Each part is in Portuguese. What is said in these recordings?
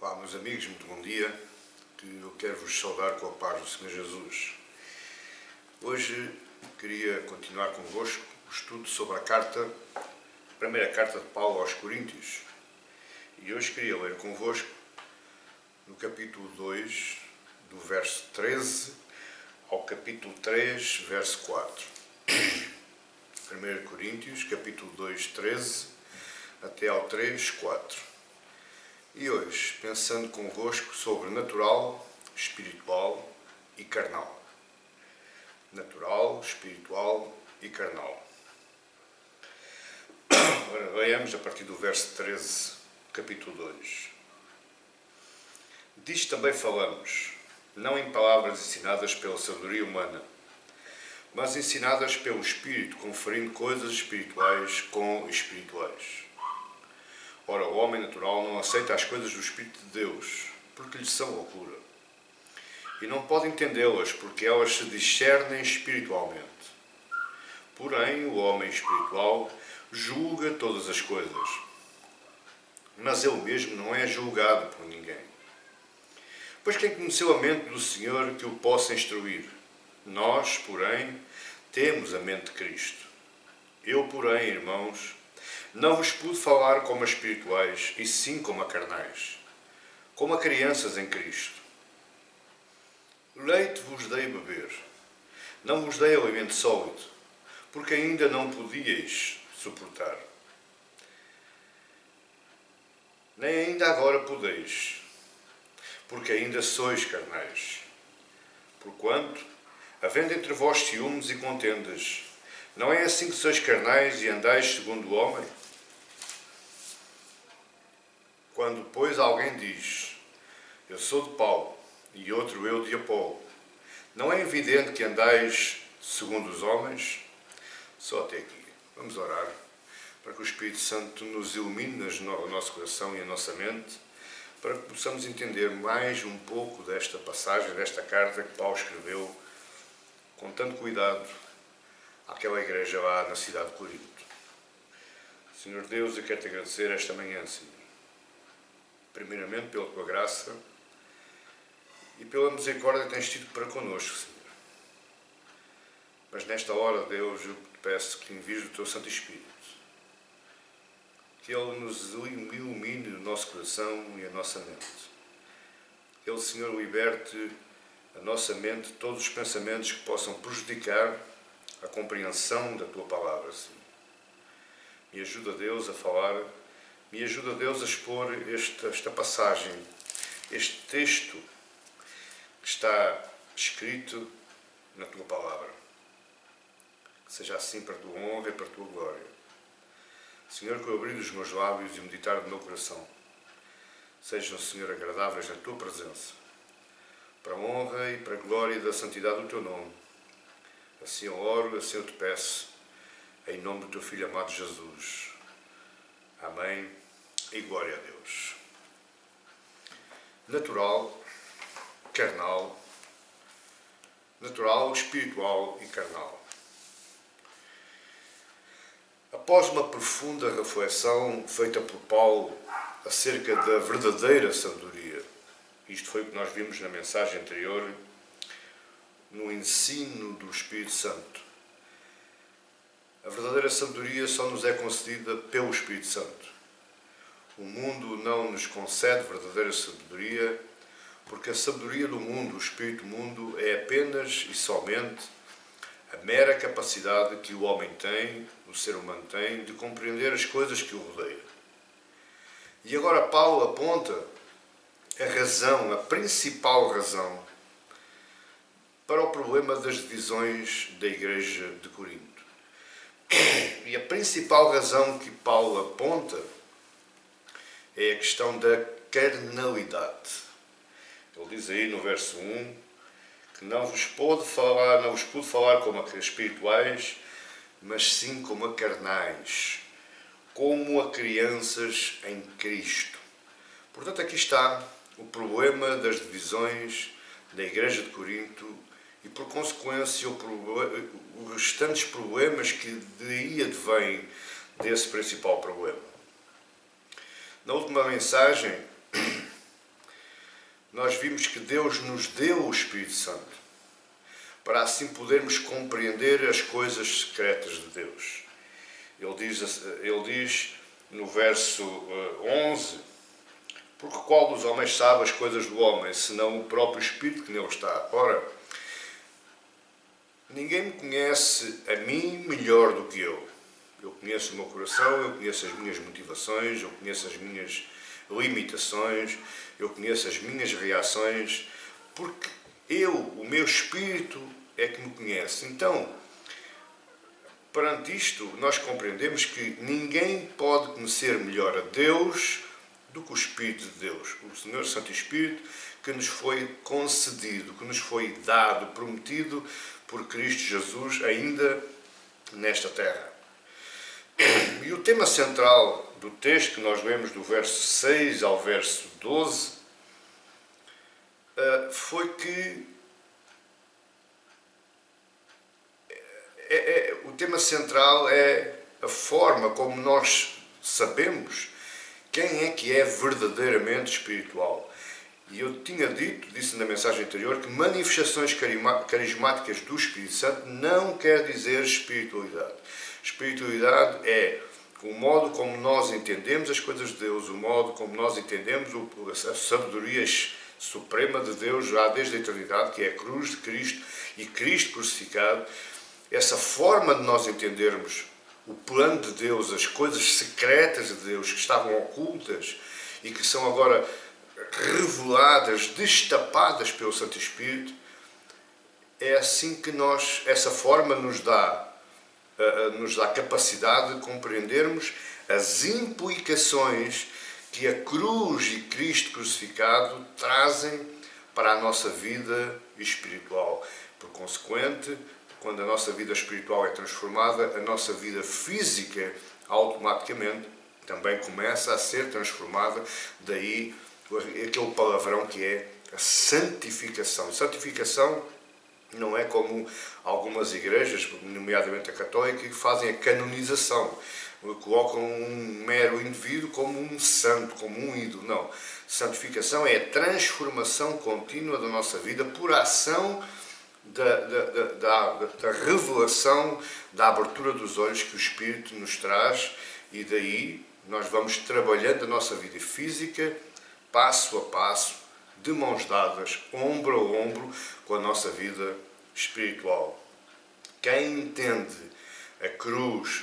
Olá, meus amigos, muito bom dia. Eu quero vos saudar com a paz do Senhor Jesus. Hoje queria continuar convosco o estudo sobre a primeira carta de Paulo aos Coríntios. E hoje queria ler convosco no capítulo 2, do verso 13 ao capítulo 3, verso 4. 1 Coríntios, capítulo 2, 13 até ao 3, 4. E hoje, pensando convosco sobre natural, espiritual e carnal. Natural, espiritual e carnal. Agora leiamos a partir do verso 13, capítulo 2. Disto também falamos, não em palavras ensinadas pela sabedoria humana, mas ensinadas pelo Espírito, conferindo coisas espirituais com espirituais. Ora, o homem natural não aceita as coisas do Espírito de Deus, porque lhe são loucura. E não pode entendê-las, porque elas se discernem espiritualmente. Porém, o homem espiritual julga todas as coisas. Mas ele mesmo não é julgado por ninguém. Pois quem conheceu a mente do Senhor que o possa instruir? Nós, porém, temos a mente de Cristo. Eu, porém, irmãos, não vos pude falar como a espirituais, e sim como a carnais, como a crianças em Cristo. Leite vos dei a beber, não vos dei alimento sólido, porque ainda não podíeis suportar. Nem ainda agora podeis, porque ainda sois carnais. Porquanto, havendo entre vós ciúmes e contendas, não é assim que sois carnais e andais segundo o homem? Quando, pois, alguém diz, eu sou de Paulo, e outro eu de Apolo, não é evidente que andais segundo os homens? Só até aqui. Vamos orar, para que o Espírito Santo nos ilumine o nosso coração e a nossa mente, para que possamos entender mais um pouco desta passagem, desta carta que Paulo escreveu com tanto cuidado àquela igreja lá na cidade de Corinto. Senhor Deus, eu quero te agradecer esta manhã, Senhor. Primeiramente pela tua graça e pela misericórdia que tens tido para connosco, Senhor. Mas nesta hora, Deus, eu te peço que envies o teu Santo Espírito, que Ele nos ilumine o nosso coração e a nossa mente. Que Ele, Senhor, liberte a nossa mente de todos os pensamentos que possam prejudicar a compreensão da tua palavra, Senhor. Me ajuda, Deus, a falar. Me ajuda, Deus, a expor esta passagem, este texto que está escrito na Tua Palavra. Que seja assim para a Tua honra e para a Tua glória. Senhor, que eu abrir os meus lábios e meditar no meu coração sejam, Senhor, agradáveis na Tua presença, para a honra e para a glória da santidade do Teu nome. Assim eu oro, assim eu te peço, em nome do Teu Filho amado Jesus. Amém e glória a Deus. Natural, carnal, natural, espiritual e carnal. Após uma profunda reflexão feita por Paulo acerca da verdadeira sabedoria, isto foi o que nós vimos na mensagem anterior, no ensino do Espírito Santo. A verdadeira sabedoria só nos é concedida pelo Espírito Santo. O mundo não nos concede verdadeira sabedoria, porque a sabedoria do mundo, o espírito do mundo, é apenas e somente a mera capacidade que o homem tem, o ser humano tem, de compreender as coisas que o rodeiam. E agora Paulo aponta a razão, a principal razão, para o problema das divisões da igreja de Corinto. E a principal razão que Paulo aponta é a questão da carnalidade. Ele diz aí no verso 1 que não vos pude falar como a espirituais, mas sim como a carnais, como a crianças em Cristo. Portanto, aqui está o problema das divisões da Igreja de Corinto e, por consequência, os restantes problemas que daí advêm desse principal problema. Na última mensagem, nós vimos que Deus nos deu o Espírito Santo para assim podermos compreender as coisas secretas de Deus. Ele diz no verso 11: porque qual dos homens sabe as coisas do homem, senão o próprio Espírito que nele está? Ora, ninguém me conhece a mim melhor do que eu. Eu conheço o meu coração, eu conheço as minhas motivações, eu conheço as minhas limitações, eu conheço as minhas reações, porque o meu Espírito é que me conhece. Então, perante isto, nós compreendemos que ninguém pode conhecer melhor a Deus do que o Espírito de Deus, o Senhor Santo Espírito, que nos foi concedido, que nos foi dado, prometido por Cristo Jesus ainda nesta terra. E o tema central do texto que nós lemos do verso 6 ao verso 12 foi que o tema central é a forma como nós sabemos quem é que é verdadeiramente espiritual. E eu disse na mensagem anterior, que manifestações carismáticas do Espírito Santo não quer dizer espiritualidade. Espiritualidade é o modo como nós entendemos as coisas de Deus, o modo como nós entendemos a sabedoria suprema de Deus já desde a eternidade, que é a cruz de Cristo e Cristo crucificado. Essa forma de nós entendermos o plano de Deus, as coisas secretas de Deus que estavam ocultas e que são agora reveladas, destapadas pelo Santo Espírito, é assim que essa forma nos dá capacidade de compreendermos as implicações que a cruz e Cristo crucificado trazem para a nossa vida espiritual. Por consequente, quando a nossa vida espiritual é transformada, a nossa vida física automaticamente também começa a ser transformada. Daí aquele palavrão que é a santificação. Santificação não é como algumas igrejas, nomeadamente a católica, que fazem a canonização. Colocam um mero indivíduo como um santo, como um ídolo. Não. Santificação é a transformação contínua da nossa vida por ação da revelação, da abertura dos olhos que o Espírito nos traz, e daí nós vamos trabalhando a nossa vida física, passo a passo, de mãos dadas, ombro a ombro, com a nossa vida espiritual. Quem entende a cruz,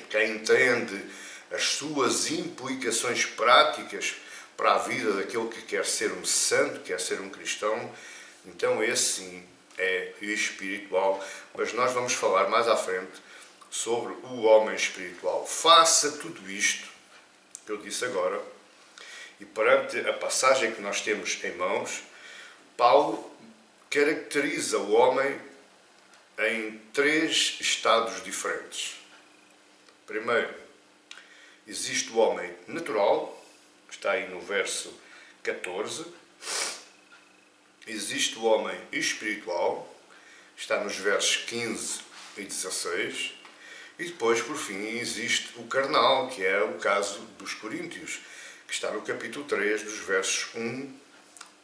quem entende as suas implicações práticas para a vida daquele que quer ser um santo, quer ser um cristão, então esse sim é espiritual. Mas nós vamos falar mais à frente sobre o homem espiritual. Faça tudo isto que eu disse agora, e perante a passagem que nós temos em mãos, Paulo caracteriza o homem em 3 estados diferentes. Primeiro, existe o homem natural, que está aí no verso 14. Existe o homem espiritual, está nos versos 15 e 16. E depois, por fim, existe o carnal, que é o caso dos Coríntios, que está no capítulo 3, dos versos 1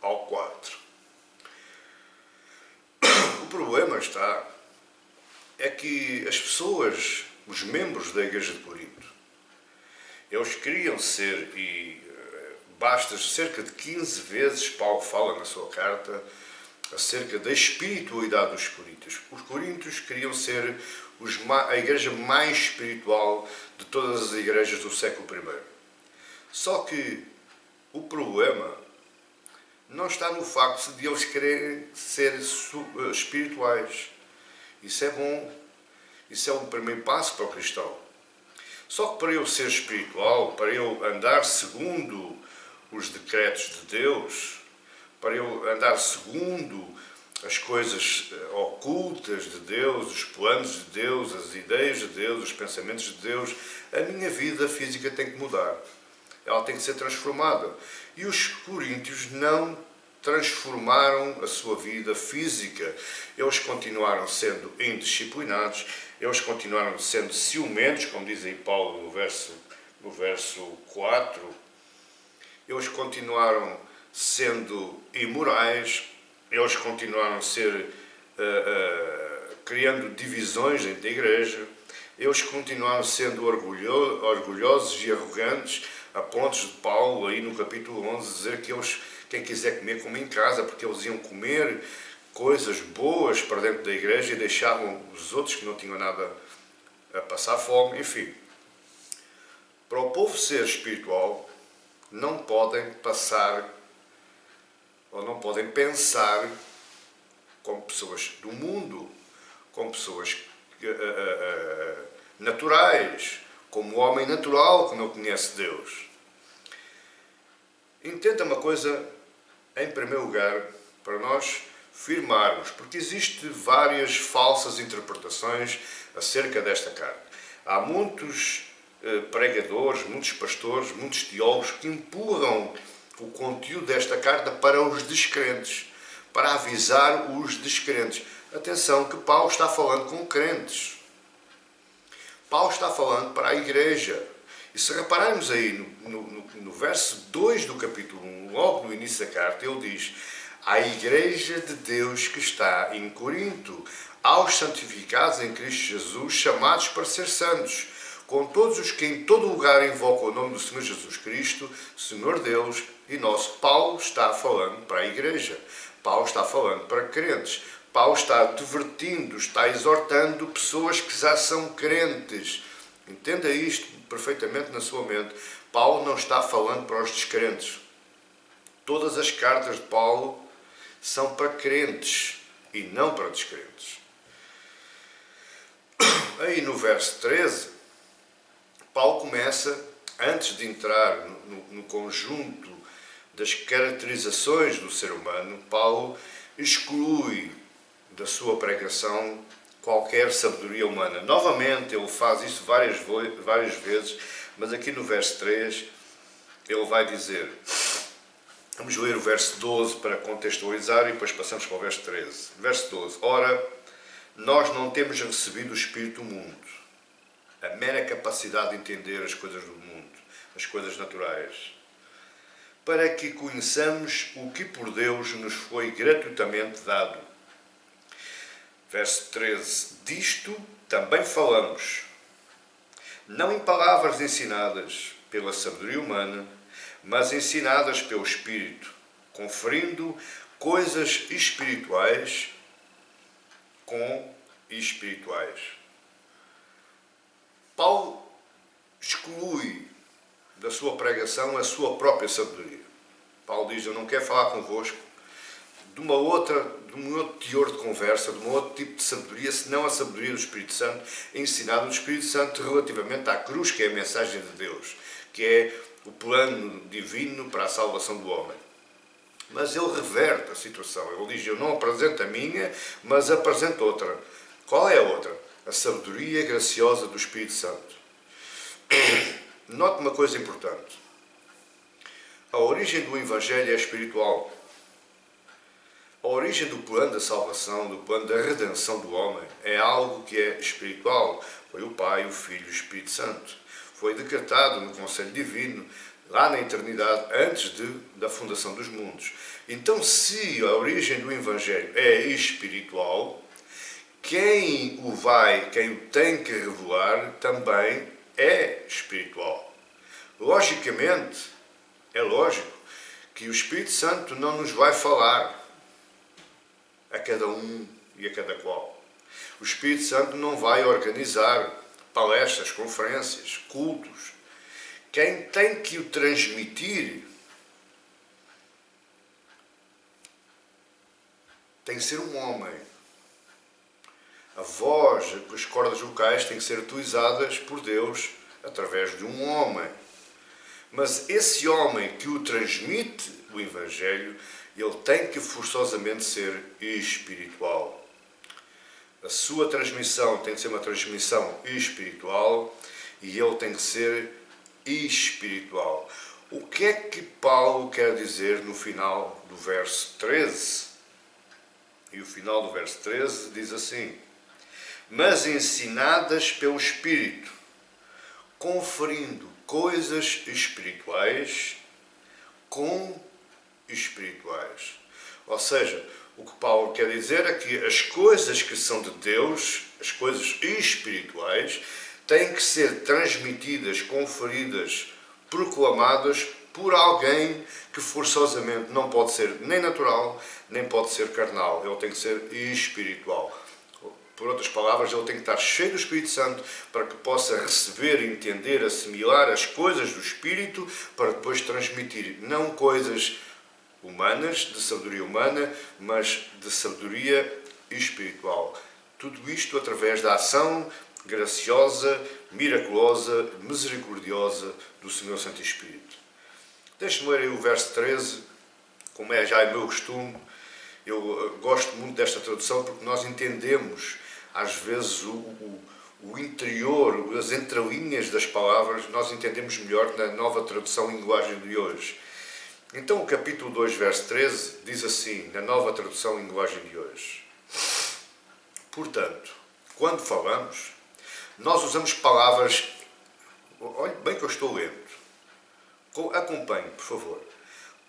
ao 4. O problema é que as pessoas, os membros da Igreja de Corinto, eles queriam ser, e basta cerca de 15 vezes Paulo fala na sua carta acerca da espiritualidade dos coríntios. Os coríntios queriam ser a igreja mais espiritual de todas as igrejas do século I. Só que o problema não está no facto de eles quererem ser espirituais. Isso é bom. Isso é um primeiro passo para o cristão. Só que para eu ser espiritual, para eu andar segundo os decretos de Deus, para eu andar segundo as coisas ocultas de Deus, os planos de Deus, as ideias de Deus, os pensamentos de Deus, a minha vida física tem que mudar. Ela tem que ser transformada. E os coríntios não transformaram a sua vida física. Eles continuaram sendo indisciplinados, eles continuaram sendo ciumentos, como diz aí Paulo no verso 4. Eles continuaram sendo imorais, eles continuaram a ser criando divisões dentro da igreja, eles continuaram sendo orgulhosos e arrogantes, a pontos de Paulo, aí no capítulo 11, dizer que eles, quem quiser comer, come em casa, porque eles iam comer coisas boas para dentro da igreja e deixavam os outros que não tinham nada a passar fome. Enfim, para o povo ser espiritual, não podem passar ou não podem pensar como pessoas do mundo, como pessoas naturais, como o homem natural que não conhece Deus. Entenda uma coisa, em primeiro lugar, para nós firmarmos, porque existem várias falsas interpretações acerca desta carta. Há muitos pregadores, muitos pastores, muitos teólogos que empurram o conteúdo desta carta para os descrentes, para avisar os descrentes. Atenção que Paulo está falando com crentes. Paulo está falando para a igreja. E se repararmos aí no verso 2 do capítulo 1, logo no início da carta, ele diz: à igreja de Deus que está em Corinto, aos santificados em Cristo Jesus, chamados para ser santos, com todos os que em todo lugar invocam o nome do Senhor Jesus Cristo, Senhor Deus e nosso. Paulo está falando para a igreja. Paulo está falando para crentes. Paulo está advertindo, está exortando pessoas que já são crentes. Entenda isto perfeitamente na sua mente. Paulo não está falando para os descrentes. Todas as cartas de Paulo são para crentes e não para descrentes. Aí no verso 13, Paulo começa, antes de entrar no conjunto das caracterizações do ser humano, Paulo exclui da sua pregação qualquer sabedoria humana. Novamente, ele faz isso várias vezes, mas aqui no verso 3, ele vai dizer, vamos ler o verso 12 para contextualizar e depois passamos para o verso 13. Verso 12, ora, nós não temos recebido o Espírito do mundo, a mera capacidade de entender as coisas do mundo, as coisas naturais, para que conheçamos o que por Deus nos foi gratuitamente dado. Verso 13. Disto também falamos, não em palavras ensinadas pela sabedoria humana, mas ensinadas pelo Espírito, conferindo coisas espirituais com espirituais. Paulo exclui da sua pregação a sua própria sabedoria. Paulo diz, eu não quero falar convosco de um outro teor de conversa, de um outro tipo de sabedoria, senão a sabedoria do Espírito Santo, ensinada no Espírito Santo relativamente à cruz, que é a mensagem de Deus, que é o plano divino para a salvação do homem. Mas ele reverte a situação. Ele diz, eu não apresento a minha, mas apresento outra. Qual é a outra? A sabedoria graciosa do Espírito Santo. Note uma coisa importante. A origem do Evangelho é espiritual. A origem do plano da salvação, do plano da redenção do homem, é algo que é espiritual. Foi o Pai, o Filho e o Espírito Santo. Foi decretado no conselho divino, lá na eternidade, antes da fundação dos mundos. Então, se a origem do Evangelho é espiritual, quem o tem que revelar também é espiritual. Logicamente, é lógico que o Espírito Santo não nos vai falar a cada um e a cada qual. O Espírito Santo não vai organizar palestras, conferências, cultos. Quem tem que o transmitir tem que ser um homem. A voz, as cordas vocais têm que ser utilizadas por Deus através de um homem. Mas esse homem que o transmite o Evangelho, ele tem que forçosamente ser espiritual. A sua transmissão tem que ser uma transmissão espiritual e ele tem que ser espiritual. O que é que Paulo quer dizer no final do verso 13? E o final do verso 13 diz assim: mas ensinadas pelo Espírito, conferindo coisas espirituais com espirituais. Ou seja, o que Paulo quer dizer é que as coisas que são de Deus, as coisas espirituais, têm que ser transmitidas, conferidas, proclamadas por alguém que forçosamente não pode ser nem natural, nem pode ser carnal. Ele tem que ser espiritual. Por outras palavras, ele tem que estar cheio do Espírito Santo para que possa receber, entender, assimilar as coisas do Espírito para depois transmitir, não coisas humanas, de sabedoria humana, mas de sabedoria espiritual. Tudo isto através da ação graciosa, miraculosa, misericordiosa do Senhor Santo Espírito. Deixe-me ler aí o verso 13, como já é meu costume. Eu gosto muito desta tradução porque nós entendemos, às vezes, o interior, as entrelinhas das palavras, nós entendemos melhor na nova tradução em linguagem de hoje. Então, o capítulo 2, verso 13, diz assim, na nova tradução em linguagem de hoje: portanto, quando falamos, nós usamos palavras... Olhe bem que eu estou lendo. Acompanhe, por favor.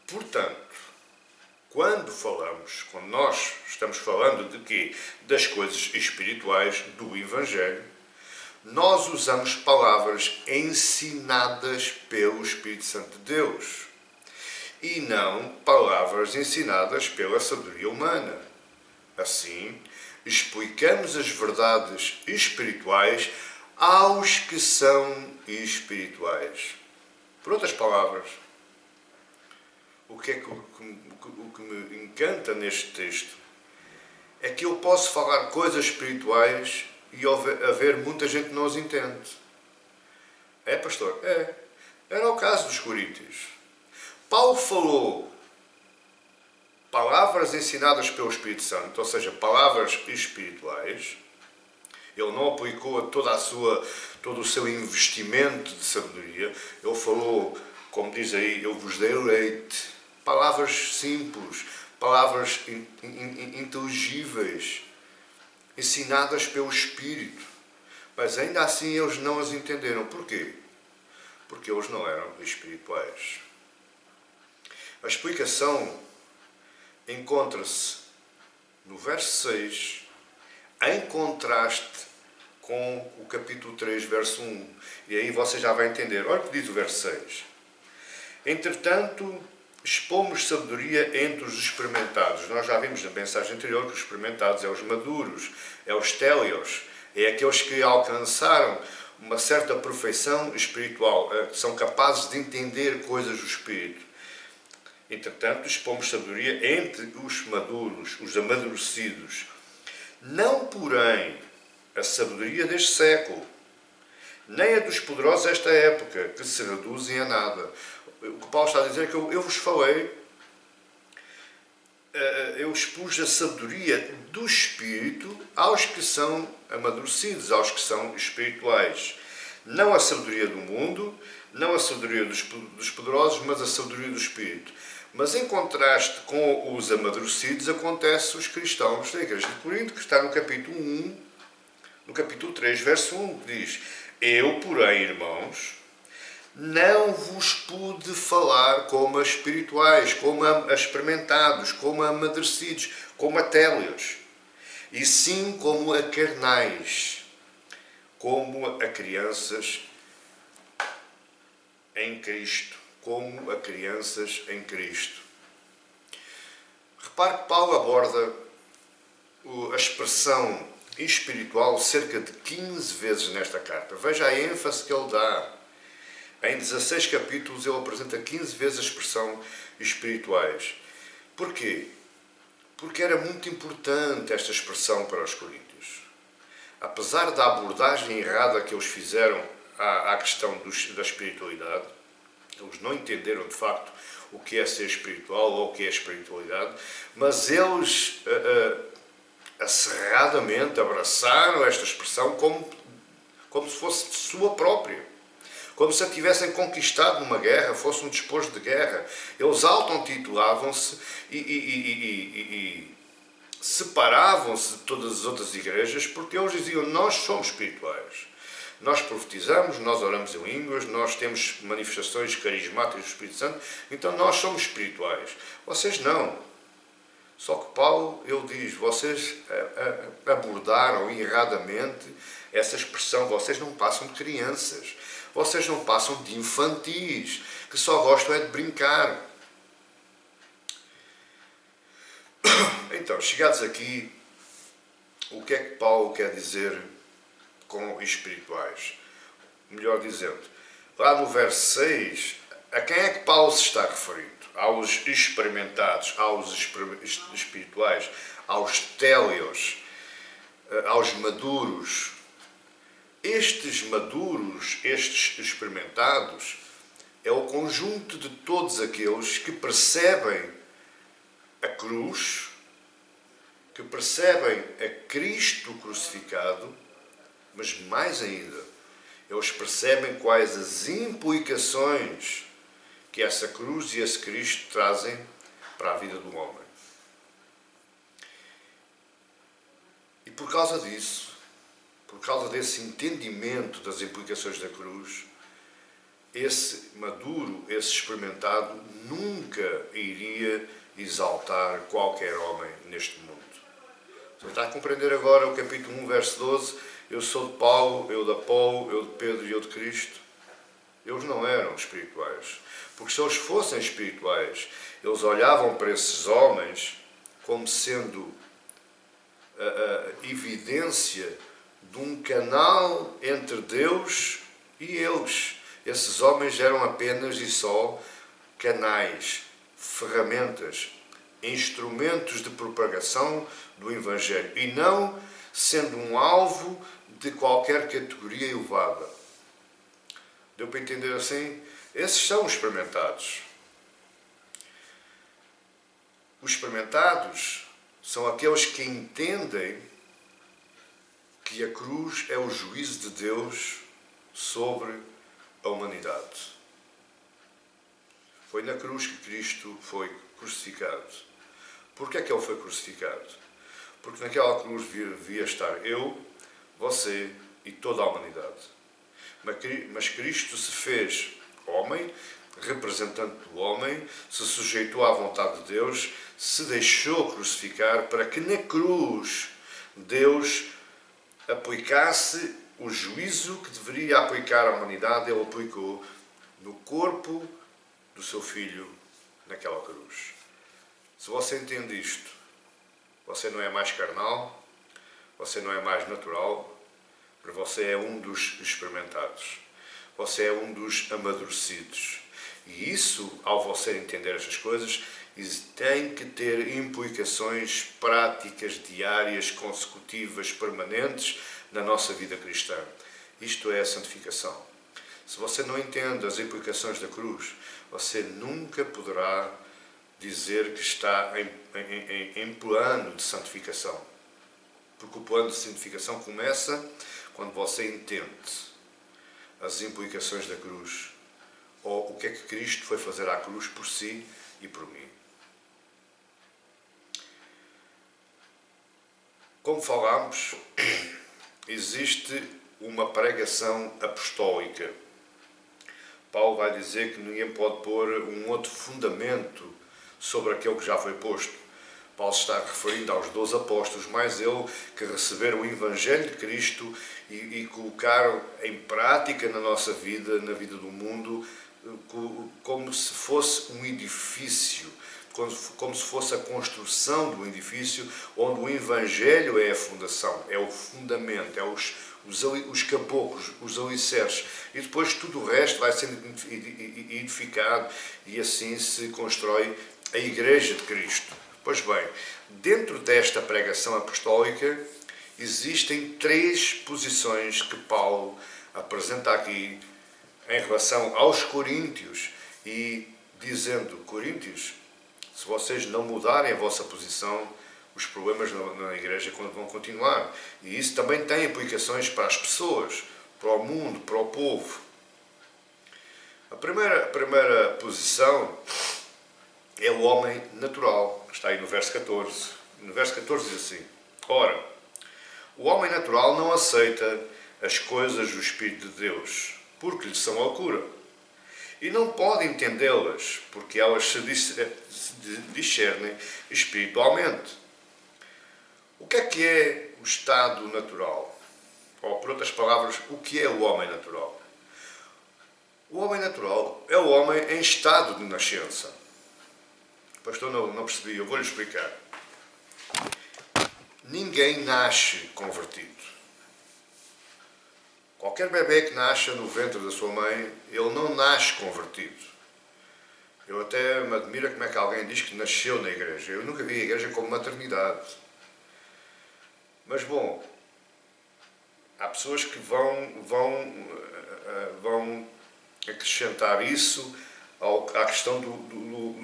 Portanto, quando nós estamos falando de quê? Das coisas espirituais do Evangelho, nós usamos palavras ensinadas pelo Espírito Santo de Deus e não palavras ensinadas pela sabedoria humana. Assim, explicamos as verdades espirituais aos que são espirituais. Por outras palavras, o que me encanta neste texto é que eu posso falar coisas espirituais e haver muita gente que não as entende. É, pastor? É. Era o caso dos coríntios. Paulo falou palavras ensinadas pelo Espírito Santo, ou seja, palavras espirituais. Ele não aplicou todo o seu investimento de sabedoria. Ele falou, como diz aí, eu vos dei leite. Palavras simples, palavras inteligíveis, ensinadas pelo Espírito. Mas ainda assim eles não as entenderam. Porquê? Porque eles não eram espirituais. A explicação encontra-se no verso 6, em contraste com o capítulo 3, verso 1. E aí você já vai entender. Olha o que diz o verso 6. Entretanto, expomos sabedoria entre os experimentados. Nós já vimos na mensagem anterior que os experimentados é os maduros, é os télios, é aqueles que alcançaram uma certa perfeição espiritual, são capazes de entender coisas do Espírito. Entretanto, expomos sabedoria entre os maduros, os amadurecidos. Não, porém, a sabedoria deste século, nem a dos poderosos desta época, que se reduzem a nada. O que Paulo está a dizer é que eu vos falei, eu expus a sabedoria do Espírito aos que são amadurecidos, aos que são espirituais. Não a sabedoria do mundo, não a sabedoria dos poderosos, mas a sabedoria do Espírito. Mas em contraste com os amadurecidos, acontece os cristãos da Igreja de Corinto, que está no capítulo 1, no capítulo 3, verso 1, que diz: eu, porém, irmãos, não vos pude falar como a espirituais, como a experimentados, como a amadurecidos, como a télios, e sim como a carnais, como a crianças em Cristo. Como a crianças em Cristo. Repare que Paulo aborda a expressão espiritual cerca de 15 vezes nesta carta. Veja a ênfase que ele dá. Em 16 capítulos ele apresenta 15 vezes a expressão espirituais. Porquê? Porque era muito importante esta expressão para os coríntios. apesar da abordagem errada que eles fizeram à questão da espiritualidade, eles não entenderam de facto o que é ser espiritual ou o que é espiritualidade, mas eles acerradamente abraçaram esta expressão como se fosse de sua própria. Como se a tivessem conquistado numa guerra, fosse um despojo de guerra. Eles auto-intitulavam-se e separavam-se de todas as outras igrejas porque eles diziam: nós somos espirituais. Nós profetizamos, nós oramos em línguas, nós temos manifestações carismáticas do Espírito Santo, então nós somos espirituais. Vocês não. Só que Paulo, ele diz, vocês abordaram erradamente essa expressão, vocês não passam de crianças, vocês não passam de infantis, que só gostam é de brincar. Então, chegados aqui, o que é que Paulo quer dizer com espirituais? Melhor dizendo, lá no verso 6, a quem é que Paulo se está referindo? Aos experimentados, aos espirituais, aos télios, aos maduros. Estes maduros, estes experimentados, é o conjunto de todos aqueles que percebem a cruz, que percebem a Cristo crucificado, mas mais ainda, eles percebem quais as implicações que essa cruz e esse Cristo trazem para a vida do homem. E por causa disso, por causa desse entendimento das implicações da cruz, esse maduro, esse experimentado, nunca iria exaltar qualquer homem neste mundo. Você está a compreender agora o capítulo 1, verso 12? Eu sou de Paulo, eu de Apolo, eu de Pedro e eu de Cristo. Eles não eram espirituais. Porque se eles fossem espirituais, eles olhavam para esses homens como sendo a evidência de um canal entre Deus e eles. Esses homens eram apenas e só canais, ferramentas, instrumentos de propagação do Evangelho e não sendo um alvo de qualquer categoria elevada. Deu para entender assim? Esses são os experimentados. Os experimentados são aqueles que entendem que a cruz é o juízo de Deus sobre a humanidade. Foi na cruz que Cristo foi crucificado. Porquê é que ele foi crucificado? Porque naquela cruz devia estar eu, você e toda a humanidade. Mas Cristo se fez homem, representante do homem, se sujeitou à vontade de Deus, se deixou crucificar para que na cruz Deus aplicasse o juízo que deveria aplicar à humanidade. Ele aplicou no corpo do seu Filho naquela cruz. Se você entende isto, você não é mais carnal, você não é mais natural, porque você é um dos experimentados. Você é um dos amadurecidos. E isso, ao você entender estas coisas, tem que ter implicações práticas, diárias, consecutivas, permanentes na nossa vida cristã. Isto é a santificação. Se você não entende as implicações da cruz, você nunca poderá dizer que está em plano de santificação. Porque o plano de santificação começa quando você entende as implicações da cruz, ou o que é que Cristo foi fazer à cruz por si e por mim. Como falámos, existe uma pregação apostólica. Paulo vai dizer que ninguém pode pôr um outro fundamento sobre aquele que já foi posto. Paulo está referindo aos 12 apóstolos, mais ele que receberam o Evangelho de Cristo e colocaram em prática na nossa vida, na vida do mundo, como se fosse um edifício, como se fosse a construção de um edifício onde o Evangelho é a fundação, é o fundamento, é os caboclos, os alicerces, e depois tudo o resto vai sendo edificado e assim se constrói a Igreja de Cristo. Pois bem, dentro desta pregação apostólica existem três posições que Paulo apresenta aqui em relação aos coríntios e dizendo: Coríntios, se vocês não mudarem a vossa posição, os problemas na igreja vão continuar. E isso também tem implicações para as pessoas, para o mundo, para o povo. A primeira posição é o homem natural, que está aí no verso 14. No verso 14 diz assim: Ora, o homem natural não aceita as coisas do Espírito de Deus, porque lhe são loucura, e não pode entendê-las, porque elas se discernem espiritualmente. O que é o estado natural? Ou, por outras palavras, o que é o homem natural? O homem natural é o homem em estado de nascença. Pastor, não percebi, eu vou-lhe explicar. Ninguém nasce convertido. Qualquer bebê que nasce no ventre da sua mãe, ele não nasce convertido. Eu até me admiro como é que alguém diz que nasceu na igreja. Eu nunca vi a igreja como maternidade. Mas, bom, há pessoas que vão acrescentar isso à questão do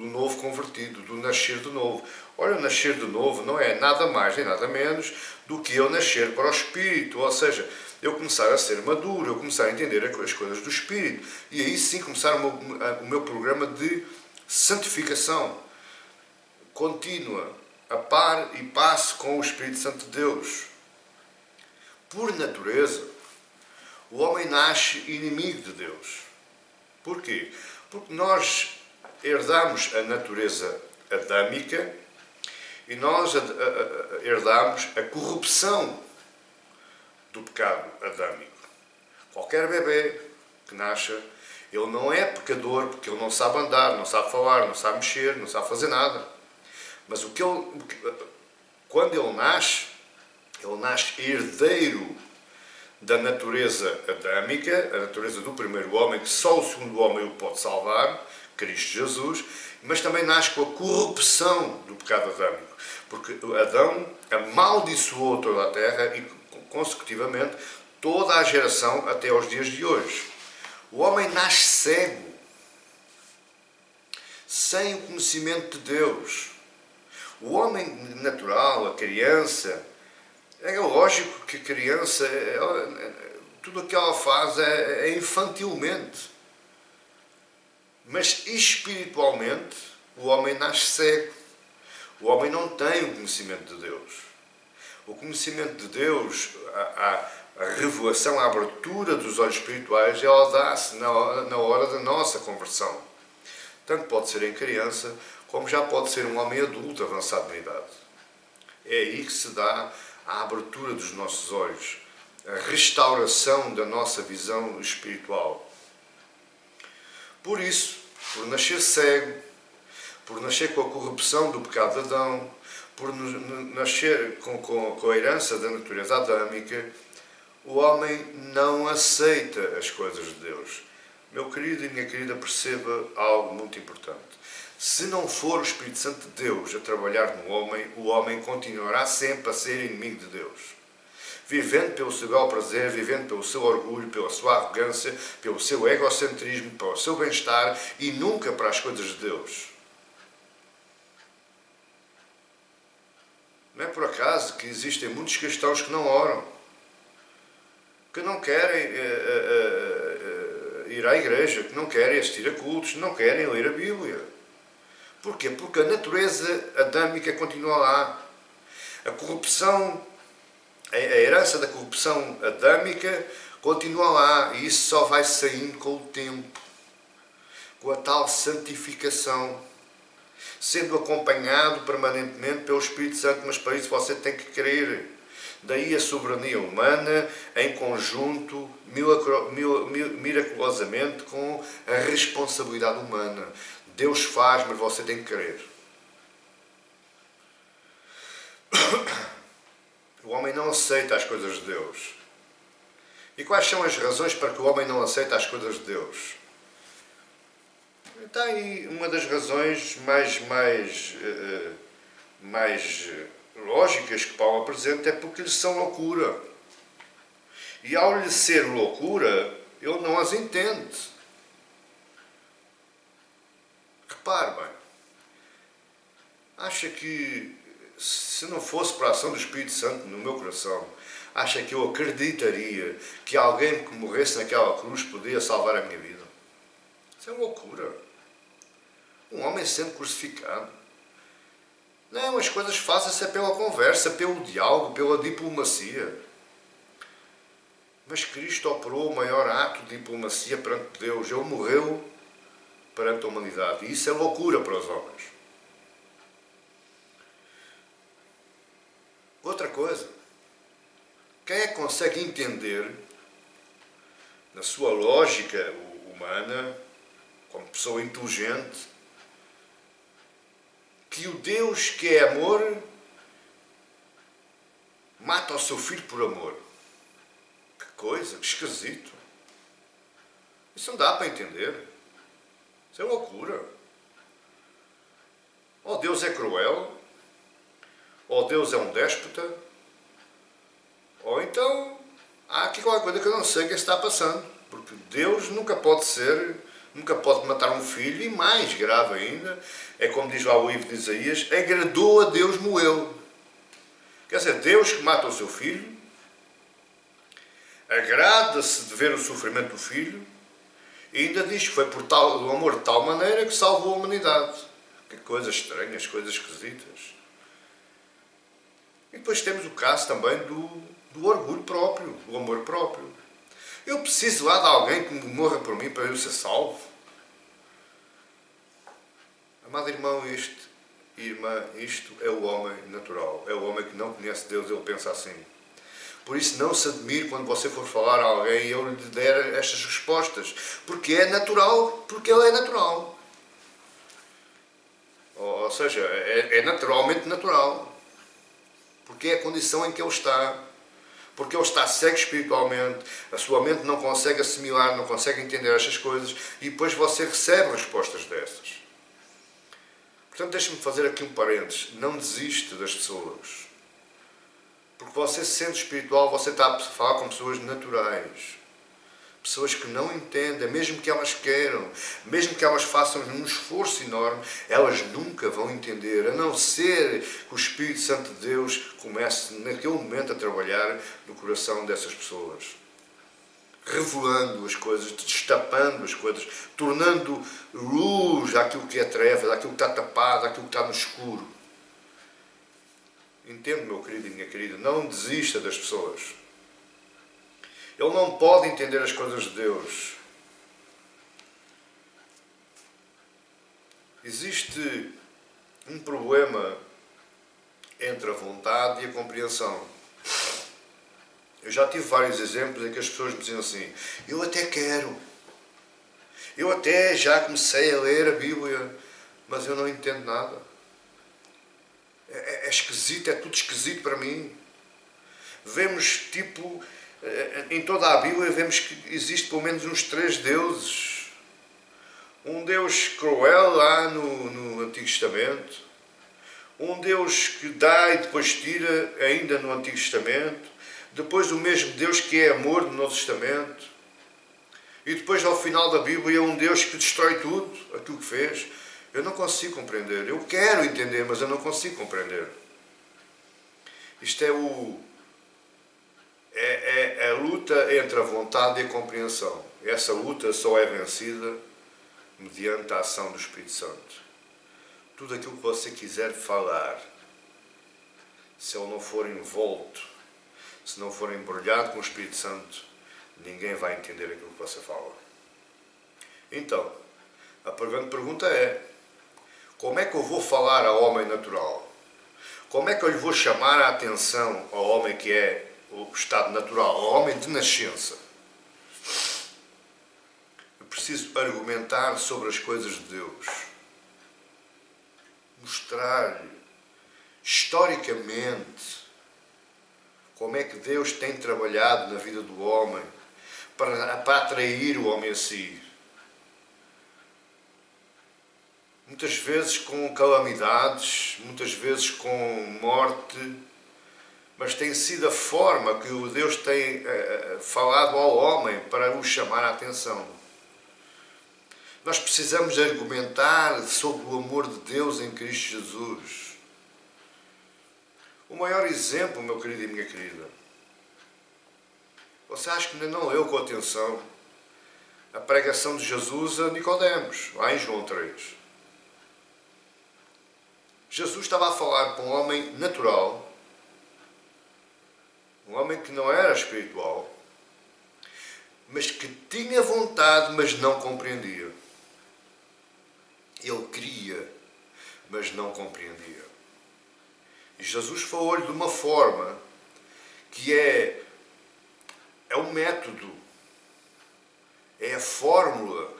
novo convertido, do nascer de novo. Ora, nascer de novo não é nada mais nem nada menos do que eu nascer para o Espírito, ou seja, eu começar a ser maduro, eu começar a entender as coisas do Espírito, e aí sim começar o meu programa de santificação contínua, a par e passo com o Espírito Santo de Deus. Por natureza, o homem nasce inimigo de Deus. Porquê? Porque nós herdamos a natureza adâmica e nós herdamos a corrupção do pecado adâmico. Qualquer bebê que nasça, ele não é pecador porque ele não sabe andar, não sabe falar, não sabe mexer, não sabe fazer nada. Mas quando ele nasce herdeiro da natureza adâmica, a natureza do primeiro homem, que só o segundo homem o pode salvar, Cristo Jesus, mas também nasce com a corrupção do pecado adâmico, porque Adão amaldiçoou toda a terra e, consecutivamente, toda a geração até aos dias de hoje. O homem nasce cego, sem o conhecimento de Deus. O homem natural, a criança, é lógico que a criança, tudo o que ela faz é infantilmente. Mas espiritualmente, o homem nasce cego. O homem não tem o conhecimento de Deus. O conhecimento de Deus, a revelação, a abertura dos olhos espirituais, ela dá-se na hora da nossa conversão. Tanto pode ser em criança, como já pode ser um homem adulto avançado na idade. É aí que se dá a abertura dos nossos olhos, a restauração da nossa visão espiritual. Por isso, por nascer cego, por nascer com a corrupção do pecado de Adão, por nascer com a herança da natureza adâmica, o homem não aceita as coisas de Deus. Meu querido e minha querida, perceba algo muito importante. Se não for o Espírito Santo de Deus a trabalhar no homem, o homem continuará sempre a ser inimigo de Deus. Vivendo pelo seu bel prazer, vivendo pelo seu orgulho, pela sua arrogância, pelo seu egocentrismo, pelo seu bem-estar e nunca para as coisas de Deus. Não é por acaso que existem muitos cristãos que não oram, que não querem ir à igreja, que não querem assistir a cultos, não querem ler a Bíblia. Porquê? Porque a natureza adâmica continua lá. A corrupção, a herança da corrupção adâmica continua lá. E isso só vai saindo com o tempo, com a tal santificação, sendo acompanhado permanentemente pelo Espírito Santo, mas para isso você tem que crer. Daí a soberania humana, em conjunto, miraculosamente, com a responsabilidade humana. Deus faz, mas você tem que crer. O homem não aceita as coisas de Deus. E quais são as razões para que o homem não aceita as coisas de Deus? Está aí uma das razões mais lógicas que Paulo apresenta é porque lhes são loucura. E ao lhe ser loucura, ele não as entende. Repare bem, acha que se não fosse para a ação do Espírito Santo no meu coração, acha que eu acreditaria que alguém que morresse naquela cruz podia salvar a minha vida? Isso é loucura. Um homem sendo crucificado. Não, as coisas fazem-se pela conversa, pelo diálogo, pela diplomacia. Mas Cristo operou o maior ato de diplomacia perante Deus. Ele morreu perante a humanidade. E isso é loucura para os homens. Outra coisa. Quem é que consegue entender, na sua lógica humana, como pessoa inteligente, que o Deus que é amor mata o seu filho por amor? Que coisa, que esquisito. Isso não dá para entender. Isso é loucura. Ou Deus é cruel, ou Deus é um déspota, ou então há aqui qualquer coisa que eu não sei o que está passando. Porque Deus nunca pode matar um filho, e mais grave ainda, é como diz lá o livro de Isaías, agradou a Deus moê-lo. Quer dizer, Deus que mata o seu filho, agrada-se de ver o sofrimento do filho, e ainda diz que foi por do amor de tal maneira que salvou a humanidade. Que coisas estranhas, coisas esquisitas. E depois temos o caso também do orgulho próprio, do amor próprio. Eu preciso lá de alguém que morra por mim para eu ser salvo? Amado irmão, irmã, isto é o homem natural. É o homem que não conhece Deus, ele pensa assim. Por isso não se admire quando você for falar a alguém e eu lhe der estas respostas. Porque é natural, porque ele é natural. Ou seja, é naturalmente natural. Porque é a condição em que ele está. Porque ele está cego espiritualmente, a sua mente não consegue assimilar, não consegue entender estas coisas, e depois você recebe respostas dessas. Portanto, deixe-me fazer aqui um parênteses. Não desiste das pessoas. Porque você, sendo espiritual, você está a falar com pessoas naturais. Pessoas que não entendem, mesmo que elas queiram, mesmo que elas façam um esforço enorme, elas nunca vão entender, a não ser que o Espírito Santo de Deus comece naquele momento a trabalhar no coração dessas pessoas. Revelando as coisas, destapando as coisas, tornando luz àquilo que é trevas, àquilo que está tapado, àquilo que está no escuro. Entende, meu querido e minha querida, não desista das pessoas. Ele não pode entender as coisas de Deus. Existe um problema entre a vontade e a compreensão. Eu já tive vários exemplos em que as pessoas me diziam assim: eu até quero, eu até já comecei a ler a Bíblia, mas eu não entendo nada. É esquisito, é tudo esquisito para mim. Vemos em toda a Bíblia vemos que existe pelo menos uns 3 deuses. Um Deus cruel lá no Antigo Testamento. Um Deus que dá e depois tira ainda no Antigo Testamento. Depois o mesmo Deus que é amor no Novo Testamento. E depois ao final da Bíblia um Deus que destrói tudo, aquilo que fez. Eu não consigo compreender. Eu quero entender, mas eu não consigo compreender. Isto é a luta entre a vontade e a compreensão. Essa luta só é vencida mediante a ação do Espírito Santo. Tudo aquilo que você quiser falar, se ele não for envolto, se não for embrulhado com o Espírito Santo, ninguém vai entender aquilo que você fala. Então, a grande pergunta é: como é que eu vou falar ao homem natural? Como é que eu lhe vou chamar a atenção ao homem que é o estado natural, ao homem de nascença? Eu preciso argumentar sobre as coisas de Deus. Mostrar-lhe, historicamente, como é que Deus tem trabalhado na vida do homem para atrair o homem a si. muitas vezes com calamidades, muitas vezes com morte, mas tem sido a forma que o Deus tem falado ao homem para o chamar a atenção. Nós precisamos argumentar sobre o amor de Deus em Cristo Jesus. O maior exemplo, meu querido e minha querida, você acha que ainda não leu com atenção a pregação de Jesus a Nicodemos, lá em João 3. Jesus estava a falar com um homem natural, um homem que não era espiritual, mas que tinha vontade, mas não compreendia. Ele queria, mas não compreendia. E Jesus falou-lhe de uma forma que é um método, é a fórmula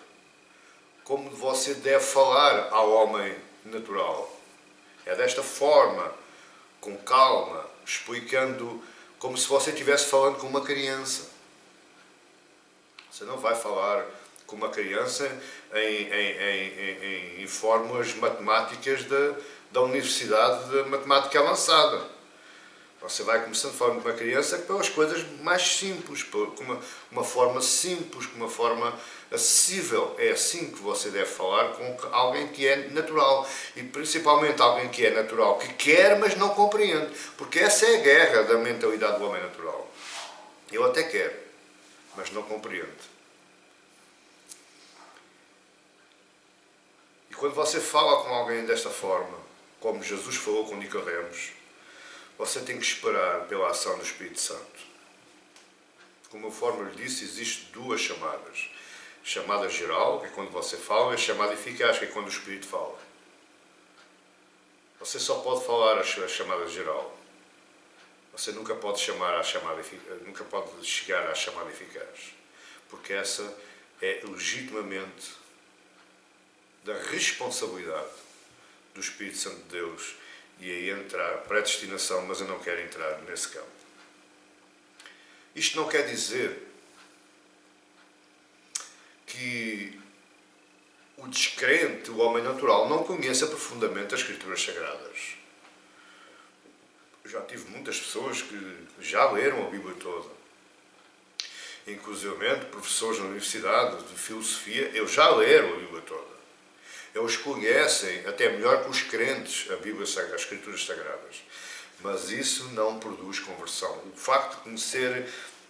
como você deve falar ao homem natural. É desta forma, com calma, explicando como se você estivesse falando com uma criança. Você não vai falar com uma criança em fórmulas matemáticas da Universidade de Matemática Avançada. Você vai começando falando com uma criança pelas coisas mais simples, com uma forma simples, com uma forma acessível. É assim que você deve falar com alguém que é natural. E principalmente alguém que é natural, que quer, mas não compreende. Porque essa é a guerra da mentalidade do homem natural. Ele até quer, mas não compreende. E quando você fala com alguém desta forma, como Jesus falou com Nicodemos, você tem que esperar pela ação do Espírito Santo. Como eu lhe disse, existem duas chamadas. Chamada geral, que é quando você fala, e a chamada eficaz, que é quando o Espírito fala. Você só pode falar a chamada geral. Você nunca pode chegar à chamada eficaz. Porque essa é legitimamente da responsabilidade do Espírito Santo de Deus. E aí entra a predestinação, mas eu não quero entrar nesse campo. Isto não quer dizer que o descrente, o homem natural, não conheça profundamente as Escrituras Sagradas. Eu já tive muitas pessoas que já leram a Bíblia toda. Inclusive, professores na universidade de filosofia, eu já leram a Bíblia toda. Eles conhecem, até melhor que os crentes, a Bíblia Sagrada, as Escrituras Sagradas. Mas isso não produz conversão. O facto de conhecer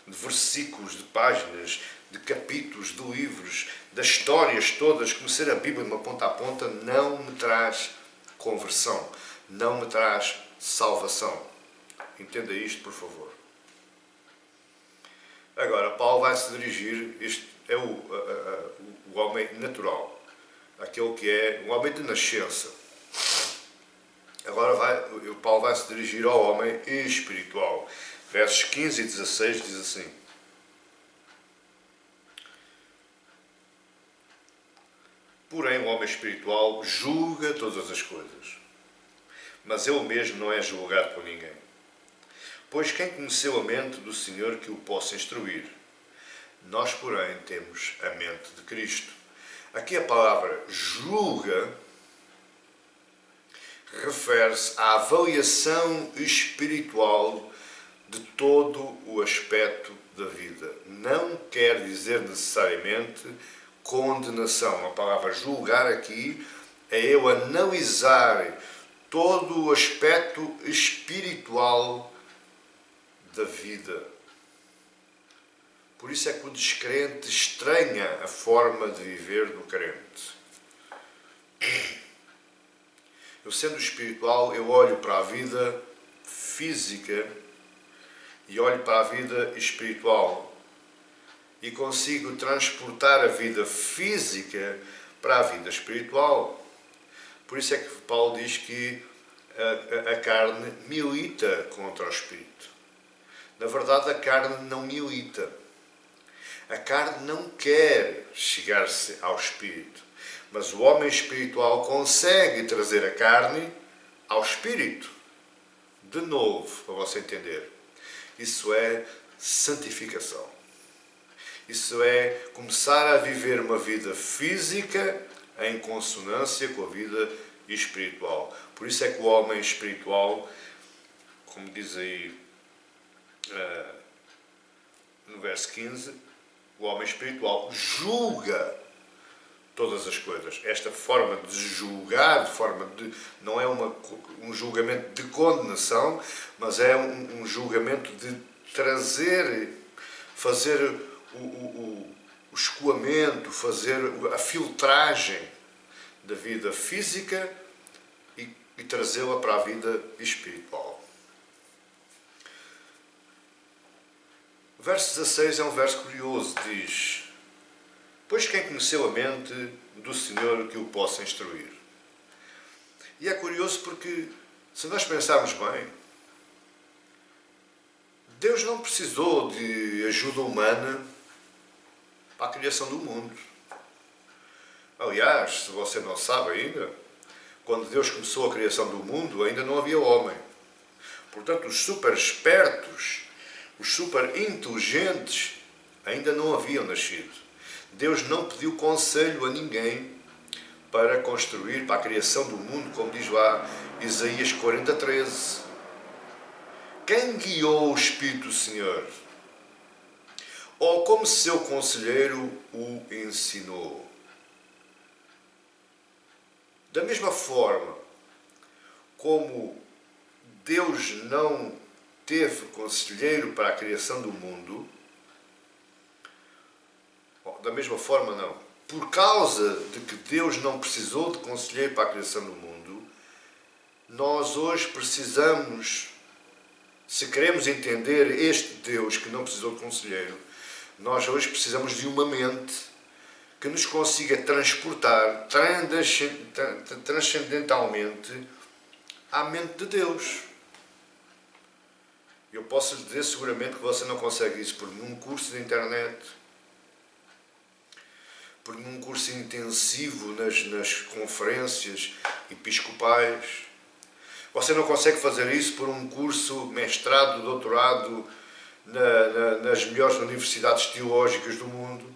de versículos, de páginas, de capítulos, de livros, das histórias todas, conhecer a Bíblia de uma ponta a ponta, não me traz conversão. Não me traz salvação. Entenda isto, por favor. Agora, Paulo vai se dirigir, este é o homem natural. Aquele que é um homem de nascença. Agora Paulo vai se dirigir ao homem espiritual. Versos 15 e 16 diz assim: porém o homem espiritual julga todas as coisas, mas ele mesmo não é julgado por ninguém. Pois quem conheceu a mente do Senhor que o possa instruir? Nós, porém, temos a mente de Cristo. Aqui a palavra julga refere-se à avaliação espiritual de todo o aspecto da vida. Não quer dizer necessariamente condenação. A palavra julgar aqui é eu analisar todo o aspecto espiritual da vida. Por isso é que o descrente estranha a forma de viver do crente. Eu, sendo espiritual, eu olho para a vida física e olho para a vida espiritual e consigo transportar a vida física para a vida espiritual. Por isso é que Paulo diz que a carne milita contra o espírito. Na verdade, a carne não milita. A carne não quer chegar-se ao espírito, mas o homem espiritual consegue trazer a carne ao espírito. De novo, para você entender, isso é santificação. Isso é começar a viver uma vida física em consonância com a vida espiritual. Por isso é que o homem espiritual, como diz aí no verso 15, o homem espiritual julga todas as coisas. Esta forma de julgar, não é um julgamento de condenação, mas é um julgamento de fazer o escoamento, fazer a filtragem da vida física e trazê-la para a vida espiritual. O verso 16 é um verso curioso, diz: pois quem conheceu a mente do Senhor que o possa instruir? E é curioso porque, se nós pensarmos bem, Deus não precisou de ajuda humana para a criação do mundo. Aliás, se você não sabe ainda, quando Deus começou a criação do mundo, ainda não havia homem. Portanto, os super espertos, os super inteligentes, ainda não haviam nascido. Deus não pediu conselho a ninguém para construir, para a criação do mundo, como diz lá Isaías 40:13. Quem guiou o Espírito do Senhor? Ou como seu conselheiro o ensinou? Da mesma forma como Deus não teve conselheiro para a criação do mundo, da mesma forma não. Por causa de que Deus não precisou de conselheiro para a criação do mundo, nós hoje precisamos, se queremos entender este Deus que não precisou de conselheiro, nós hoje precisamos de uma mente que nos consiga transportar transcendentalmente à mente de Deus. Eu posso lhe dizer seguramente que você não consegue isso por nenhum curso de internet, por nenhum curso intensivo nas conferências episcopais. Você não consegue fazer isso por um curso, mestrado, doutorado nas melhores universidades teológicas do mundo.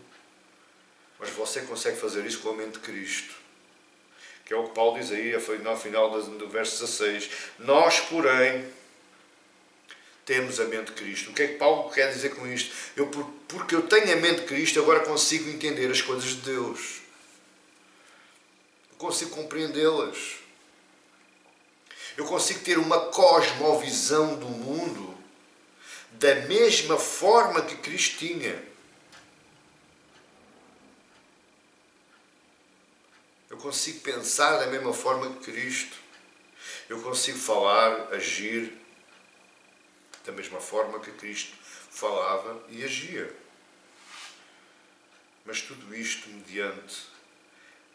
Mas você consegue fazer isso com a mente de Cristo. Que é o que Paulo diz aí no final do verso 16. Nós, porém, temos a mente de Cristo. O que é que Paulo quer dizer com isto? Porque eu tenho a mente de Cristo, agora consigo entender as coisas de Deus. Eu consigo compreendê-las. Eu consigo ter uma cosmovisão do mundo da mesma forma que Cristo tinha. Eu consigo pensar da mesma forma que Cristo. Eu consigo falar, agir da mesma forma que Cristo falava e agia. Mas tudo isto mediante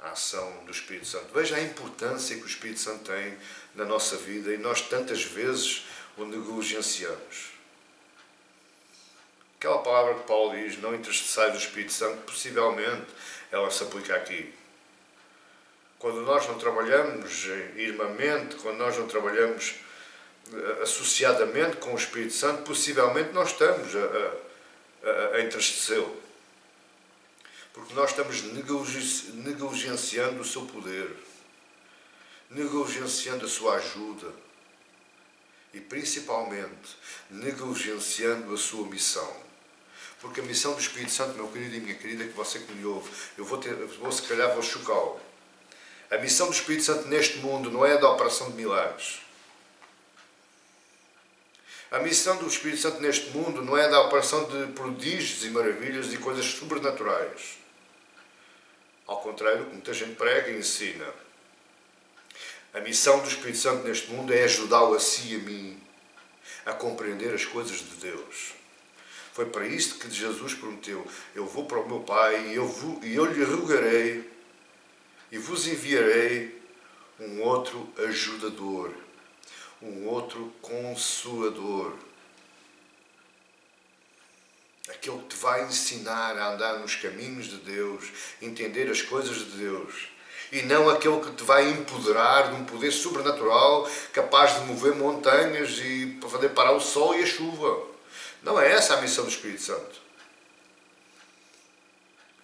a ação do Espírito Santo. Veja a importância que o Espírito Santo tem na nossa vida e nós tantas vezes o negligenciamos. Aquela palavra que Paulo diz, não intercessai do Espírito Santo, possivelmente ela se aplica aqui. Quando nós não trabalhamos irmamente, quando nós não trabalhamos associadamente com o Espírito Santo, possivelmente nós estamos a entristecê-lo. Porque nós estamos negligenciando o seu poder, negligenciando a sua ajuda e, principalmente, negligenciando a sua missão. Porque a missão do Espírito Santo, meu querido e minha querida, que você que me ouve, se calhar vou chocá-lo. A missão do Espírito Santo neste mundo não é a da operação de milagres. A missão do Espírito Santo neste mundo não é a da operação de prodígios e maravilhas e coisas sobrenaturais. Ao contrário, muita gente prega e ensina. A missão do Espírito Santo neste mundo é ajudá-lo a si e a mim a compreender as coisas de Deus. Foi para isto que Jesus prometeu: eu vou para o meu Pai e eu lhe rogarei e vos enviarei um outro ajudador, um outro consolador. Aquele que te vai ensinar a andar nos caminhos de Deus, entender as coisas de Deus. E não aquele que te vai empoderar de um poder sobrenatural capaz de mover montanhas e fazer parar o sol e a chuva. Não é essa a missão do Espírito Santo.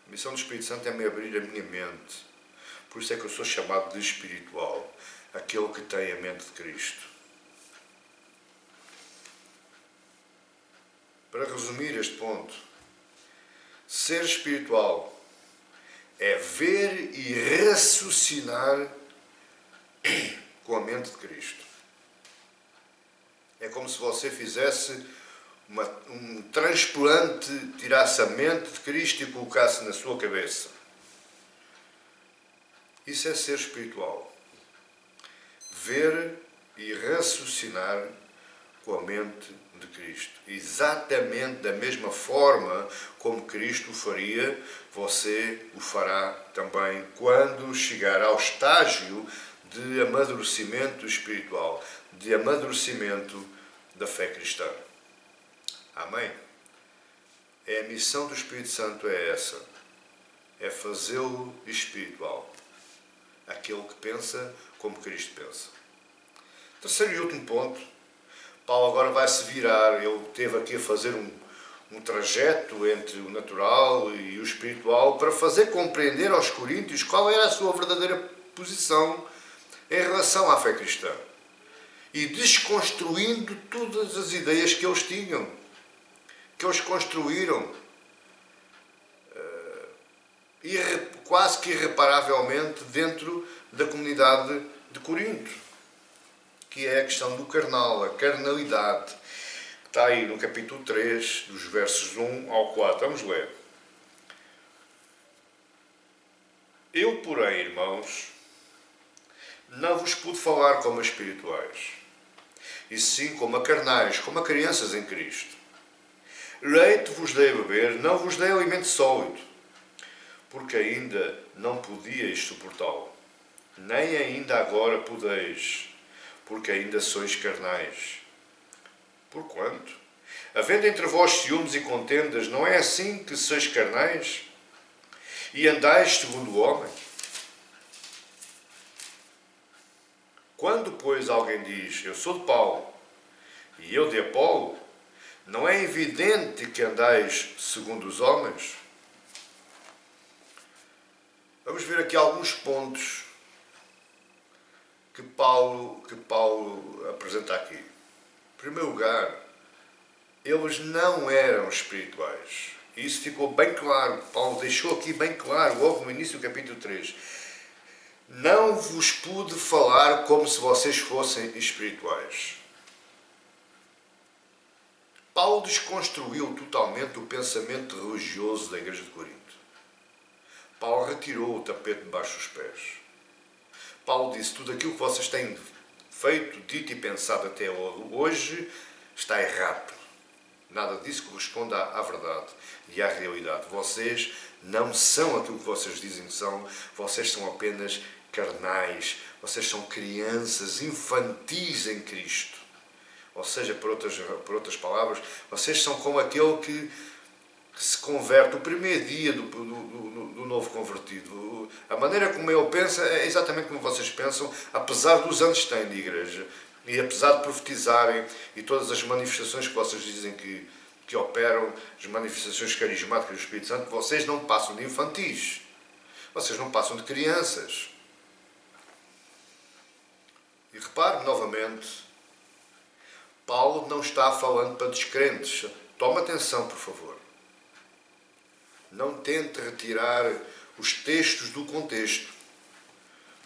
A missão do Espírito Santo é me abrir a minha mente Por isso é que eu sou chamado de espiritual, aquele que tem a mente de Cristo. Para resumir este ponto, ser espiritual é ver e raciocinar com a mente de Cristo. É como se você fizesse um transplante, tirasse a mente de Cristo e colocasse na sua cabeça. Isso é ser espiritual. Ver e raciocinar com a mente de Cristo. Exatamente da mesma forma como Cristo o faria, você o fará também quando chegar ao estágio de amadurecimento espiritual, de amadurecimento da fé cristã. Amém? A missão do Espírito Santo é essa. É fazê-lo espiritual. Aquele que pensa como Cristo pensa. Terceiro e último ponto. Paulo agora vai se virar. Ele teve aqui a fazer um trajeto entre o natural e o espiritual para fazer compreender aos coríntios qual era a sua verdadeira posição em relação à fé cristã. E desconstruindo todas as ideias que eles tinham, que eles construíram, quase que irreparavelmente dentro da comunidade de Corinto, que é a questão do carnal, a carnalidade. Está aí no capítulo 3, dos versos 1 ao 4. Vamos ler. Eu, porém, irmãos, não vos pude falar como a espirituais, e sim como a carnais, como a crianças em Cristo. Leite vos dei a beber, não vos dei alimento sólido, porque ainda não podíeis suportá-lo, nem ainda agora podeis, porque ainda sois carnais. Porquanto, havendo entre vós ciúmes e contendas, não é assim que sois carnais e andais segundo o homem? Quando, pois, alguém diz, eu sou de Paulo e eu de Apolo, não é evidente que andais segundo os homens? Vamos ver aqui alguns pontos que Paulo apresenta aqui. Em primeiro lugar, eles não eram espirituais. Isso ficou bem claro. Paulo deixou aqui bem claro, logo no início do capítulo 3. Não vos pude falar como se vocês fossem espirituais. Paulo desconstruiu totalmente o pensamento religioso da igreja de Corinto. Paulo retirou o tapete debaixo dos pés. Paulo disse, tudo aquilo que vocês têm feito, dito e pensado até hoje está errado. Nada disso corresponde à verdade e à realidade. Vocês não são aquilo que vocês dizem que são. Vocês são apenas carnais. Vocês são crianças infantis em Cristo. Ou seja, por outras palavras, vocês são como aquele que se converte, o primeiro dia do novo convertido. A maneira como ele pensa é exatamente como vocês pensam, apesar dos anos que têm de igreja. E apesar de profetizarem e todas as manifestações que vocês dizem que operam, as manifestações carismáticas do Espírito Santo, vocês não passam de infantis. Vocês não passam de crianças. E repare novamente, Paulo não está falando para descrentes. Toma atenção, por favor. Não tente retirar os textos do contexto.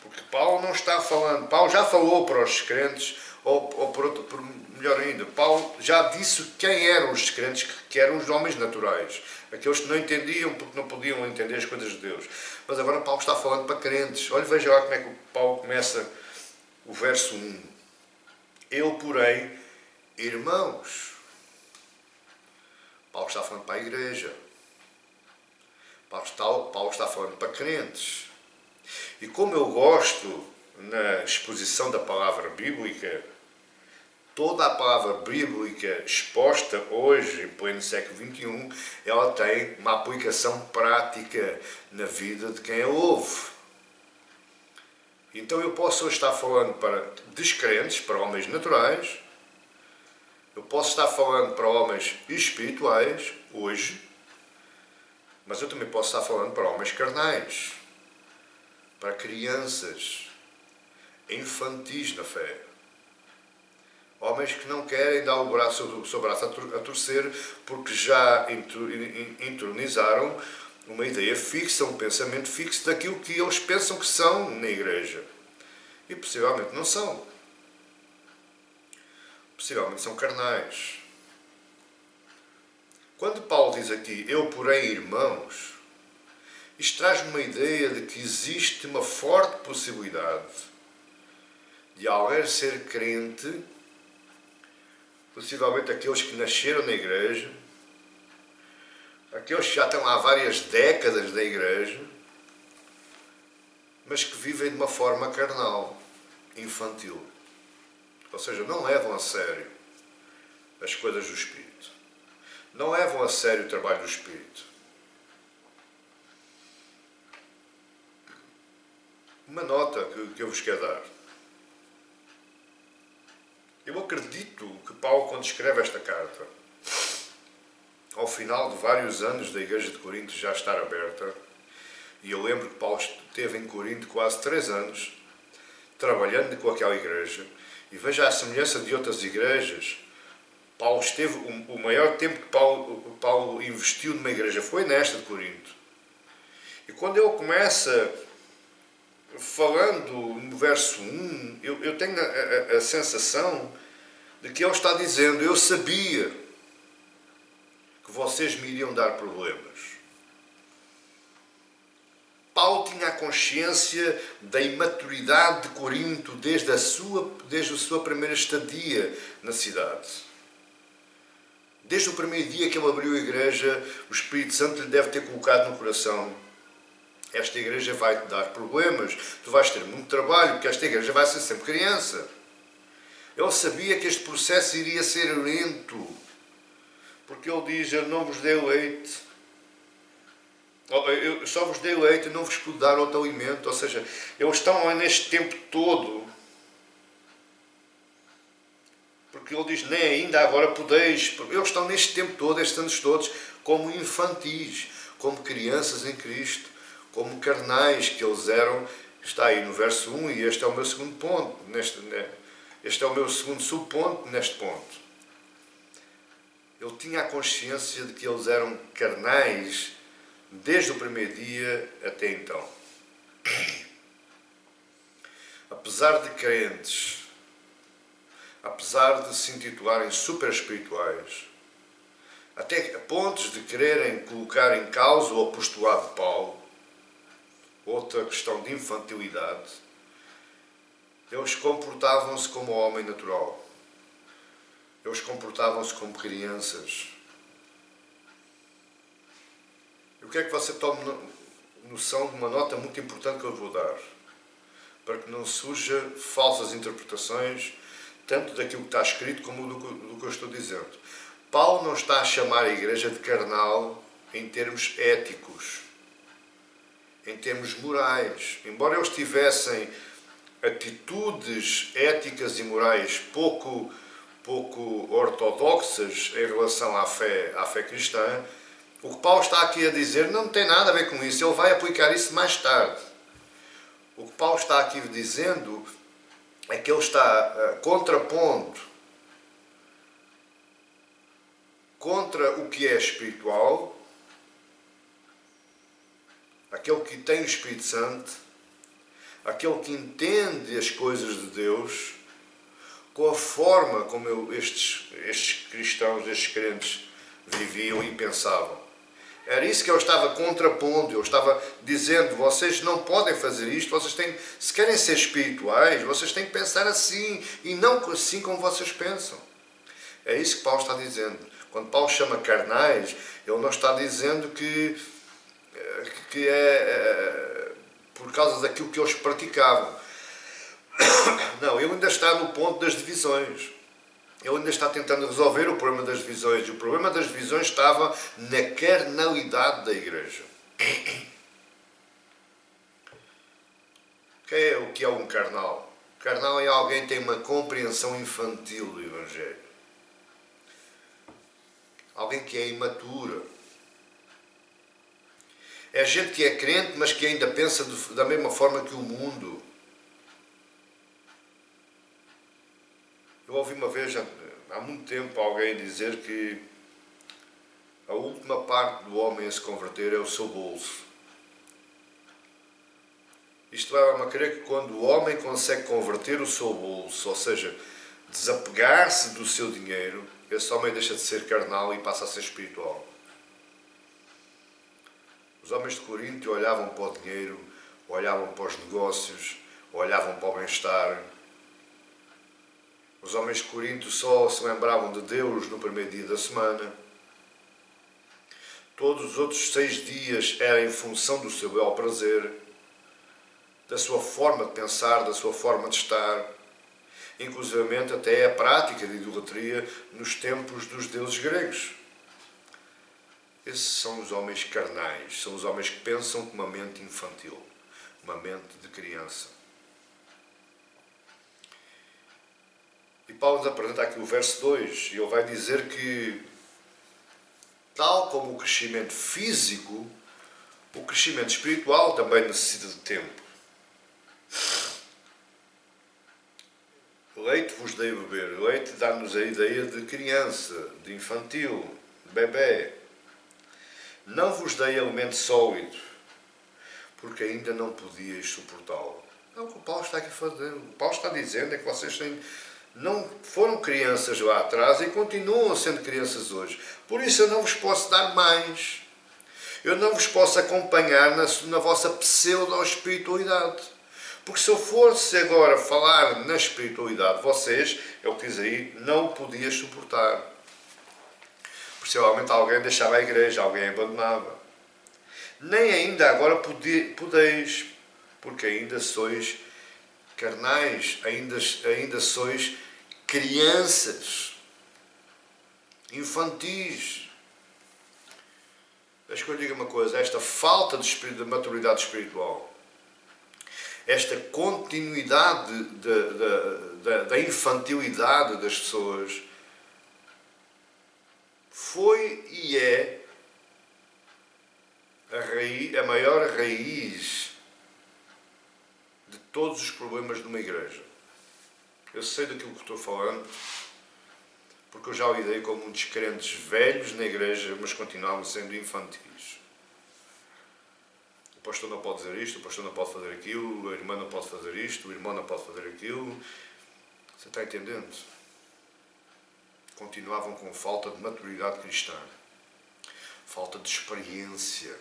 Porque Paulo não está falando. Paulo já falou para os descrentes, ou por melhor ainda, Paulo já disse quem eram os descrentes, que eram os homens naturais. Aqueles que não entendiam porque não podiam entender as coisas de Deus. Mas agora Paulo está falando para crentes. Olha, veja lá como é que Paulo começa o verso 1. Eu, porém, irmãos. Paulo está falando para a igreja. Paulo está falando para crentes. E como eu gosto na exposição da palavra bíblica, toda a palavra bíblica exposta hoje, em pleno século XXI, ela tem uma aplicação prática na vida de quem a ouve. Então eu posso estar falando para descrentes, para homens naturais, eu posso estar falando para homens espirituais, hoje, mas eu também posso estar falando para homens carnais. para crianças infantis na fé. Homens que não querem dar o seu braço a torcer porque já entronizaram uma ideia fixa, um pensamento fixo daquilo que eles pensam que são na igreja. E possivelmente não são. Possivelmente são carnais. Quando Paulo diz aqui, eu porém, irmãos, isto traz-me uma ideia de que existe uma forte possibilidade de alguém ser crente, possivelmente aqueles que nasceram na igreja, aqueles que já estão há várias décadas na igreja, mas que vivem de uma forma carnal, infantil. Ou seja, não levam a sério as coisas do Espírito. Não levam a sério o trabalho do Espírito. Uma nota que eu vos quero dar. Eu acredito que Paulo, quando escreve esta carta, ao final de vários anos da Igreja de Corinto já estar aberta, e eu lembro que Paulo esteve em Corinto quase 3 anos, trabalhando com aquela igreja, e veja a semelhança de outras igrejas, Paulo esteve, o maior tempo que Paulo investiu numa igreja foi nesta de Corinto. E quando ele começa falando no verso 1, eu tenho a sensação de que ele está dizendo, eu sabia que vocês me iriam dar problemas. Paulo tinha a consciência da imaturidade de Corinto desde a sua primeira estadia na cidade. Desde o primeiro dia que ele abriu a igreja, o Espírito Santo lhe deve ter colocado no coração, esta igreja vai-te dar problemas, tu vais ter muito trabalho, porque esta igreja vai ser sempre criança. Ele sabia que este processo iria ser lento, porque ele diz, eu não vos dei leite, eu só vos dei leite e não vos pude dar outro alimento. Ou seja, eles estão lá neste tempo todo, porque ele diz, nem ainda agora podeis, eles estão neste tempo todo, estes anos todos, como infantis, como crianças em Cristo, como carnais que eles eram. Está aí no verso 1 e este é o meu segundo ponto, este é o meu segundo subponto neste ponto. Ele tinha a consciência de que eles eram carnais desde o primeiro dia até então. Apesar de crentes, apesar de se intitularem super espirituais, até a pontos de quererem colocar em causa o apostolado de Paulo, outra questão de infantilidade, eles comportavam-se como homem natural. Eles comportavam-se como crianças. Eu quero que você tome noção de uma nota muito importante que eu vou dar, para que não surja falsas interpretações, tanto daquilo que está escrito como do que eu estou dizendo. Paulo não está a chamar a igreja de carnal em termos éticos, em termos morais. Embora eles tivessem atitudes éticas e morais pouco ortodoxas em relação à fé cristã, o que Paulo está aqui a dizer não tem nada a ver com isso. Ele vai aplicar isso mais tarde. O que Paulo está aqui dizendo é que ele está contrapondo contra o que é espiritual, aquele que tem o Espírito Santo, aquele que entende as coisas de Deus, com a forma como estes cristãos, estes crentes viviam e pensavam. Era isso que eu estava contrapondo, eu estava dizendo, vocês não podem fazer isto, vocês têm, se querem ser espirituais, vocês têm que pensar assim, e não assim como vocês pensam. É isso que Paulo está dizendo. Quando Paulo chama carnais, ele não está dizendo que é por causa daquilo que eles praticavam. Não, ele ainda está no ponto das divisões. Ele ainda está tentando resolver o problema das divisões. E o problema das divisões estava na carnalidade da igreja. O que é um carnal? Carnal é alguém que tem uma compreensão infantil do Evangelho. Alguém que é imatura. É gente que é crente, mas que ainda pensa da mesma forma que o mundo. Eu ouvi uma vez, há muito tempo, alguém dizer que a última parte do homem a se converter é o seu bolso. Isto leva-me a crer que quando o homem consegue converter o seu bolso, ou seja, desapegar-se do seu dinheiro, esse homem deixa de ser carnal e passa a ser espiritual. Os homens de Corinto olhavam para o dinheiro, olhavam para os negócios, olhavam para o bem-estar. Os homens de Corinto só se lembravam de Deus no primeiro dia da semana. Todos os outros 6 dias eram em função do seu bel prazer, da sua forma de pensar, da sua forma de estar, inclusivamente até a prática de idolatria nos templos dos deuses gregos. Esses são os homens carnais, são os homens que pensam com uma mente infantil, uma mente de criança. E Paulo nos apresenta aqui o verso 2, e ele vai dizer que, tal como o crescimento físico, o crescimento espiritual também necessita de tempo. Leite vos dei a beber. Leite dá-nos a ideia de criança, de infantil, de bebê. Não vos dei alimento sólido, porque ainda não podias suportá-lo. É o que o Paulo está aqui fazendo. O Paulo está dizendo é que vocês não foram crianças lá atrás e continuam sendo crianças hoje. Por isso eu não vos posso dar mais. Eu não vos posso acompanhar na vossa pseudo-espiritualidade. Porque se eu fosse agora falar na espiritualidade, vocês, é o que diz aí, não o podias suportar. Possivelmente alguém deixava a igreja, alguém abandonava. Nem ainda agora podeis, porque ainda sois carnais, ainda sois crianças, infantis. Deixa que eu diga uma coisa, esta falta de maturidade espiritual, esta continuidade da infantilidade das pessoas, foi e é a maior raiz de todos os problemas de uma igreja. Eu sei daquilo que estou falando, porque eu já lidei com muitos crentes velhos na igreja, mas continuavam sendo infantis. O pastor não pode dizer isto, o pastor não pode fazer aquilo, a irmã não pode fazer isto, o irmão não pode fazer aquilo. Você está entendendo? Continuavam com falta de maturidade cristã, falta de experiência.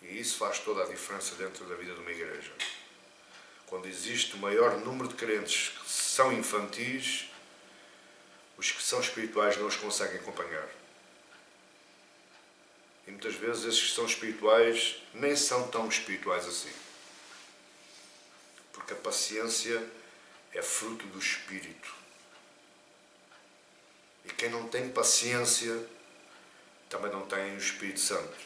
E isso faz toda a diferença dentro da vida de uma igreja. Quando existe o maior número de crentes que são infantis, os que são espirituais não os conseguem acompanhar. E muitas vezes esses que são espirituais nem são tão espirituais assim. Porque a paciência é fruto do Espírito. E quem não tem paciência também não tem o Espírito Santo.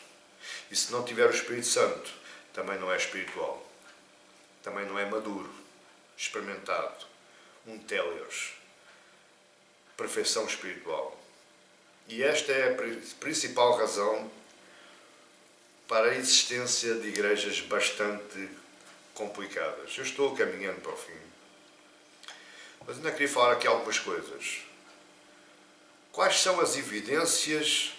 E se não tiver o Espírito Santo, também não é espiritual. Também não é maduro, experimentado, um télios, perfeição espiritual. E esta é a principal razão para a existência de igrejas bastante complicadas. Eu estou caminhando para o fim. Mas ainda queria falar aqui algumas coisas. Quais são as evidências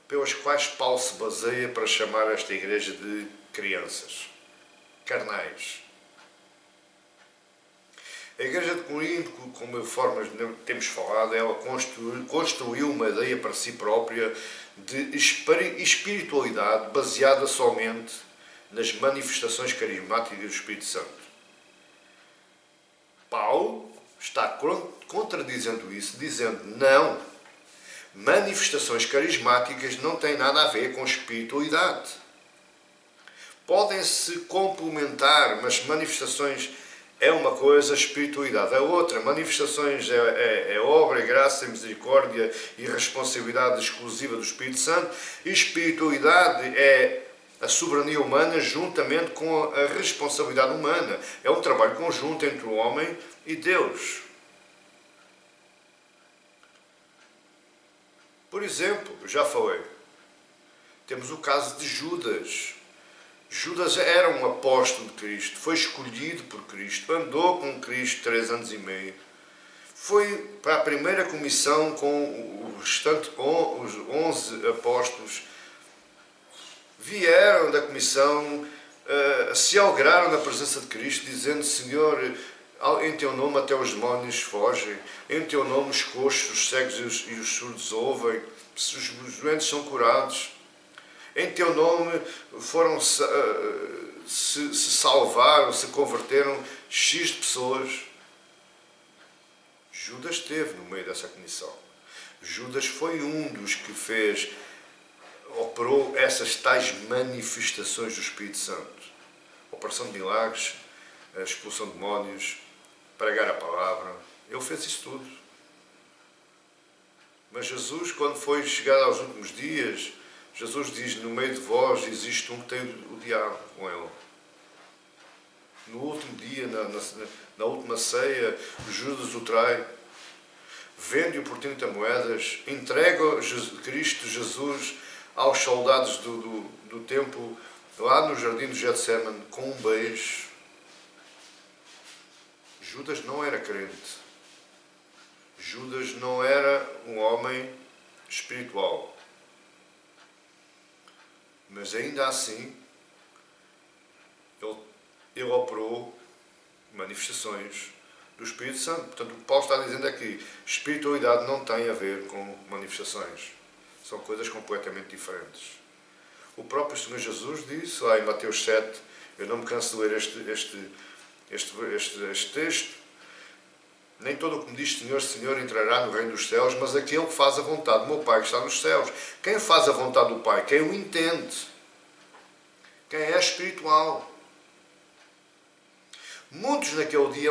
pelas quais Paulo se baseia para chamar esta igreja de crianças, carnais? A igreja de Corinto, como formas temos falado, ela construiu uma ideia para si própria de espiritualidade baseada somente nas manifestações carismáticas do Espírito Santo. Paulo está contradizendo isso, dizendo não, manifestações carismáticas não têm nada a ver com espiritualidade. Podem-se complementar, mas manifestações é uma coisa, espiritualidade é outra. Manifestações é obra, graça, misericórdia e responsabilidade exclusiva do Espírito Santo. E espiritualidade é a soberania humana juntamente com a responsabilidade humana. É um trabalho conjunto entre o homem e Deus. Por exemplo, eu já falei, Temos o caso de Judas. Judas era um apóstolo de Cristo, foi escolhido por Cristo, andou com Cristo 3 anos e meio. Foi para a primeira comissão com o restante, os 11 apóstolos. Vieram da comissão, se alegraram na presença de Cristo, dizendo: Senhor, em teu nome até os demónios fogem, em teu nome os coxos, os cegos e os surdos ouvem, os doentes são curados. Em teu nome se salvaram, se converteram X de pessoas. Judas esteve no meio dessa comissão. Judas foi um dos que operou essas tais manifestações do Espírito Santo. Operação de milagres, a expulsão de demónios, pregar a palavra. Ele fez isso tudo. Mas Jesus, quando foi chegado aos últimos dias, Jesus diz: no meio de vós existe um que tem o diabo com ele. No último dia, na última ceia, Judas o trai, vende-o por 30 moedas, entrega Cristo Jesus aos soldados do templo, lá no jardim do Getsemane, com um beijo. Judas não era crente. Judas não era um homem espiritual. Mas ainda assim, ele operou manifestações do Espírito Santo. Portanto, o que Paulo está dizendo é que espiritualidade não tem a ver com manifestações. São coisas completamente diferentes. O próprio Senhor Jesus disse lá em Mateus 7, eu não me canso de ler este texto: nem todo o que me diz Senhor, Senhor entrará no reino dos céus, mas aquele que faz a vontade do meu Pai que está nos céus. Quem faz a vontade do Pai? Quem o entende. Quem é espiritual. Muitos naquele dia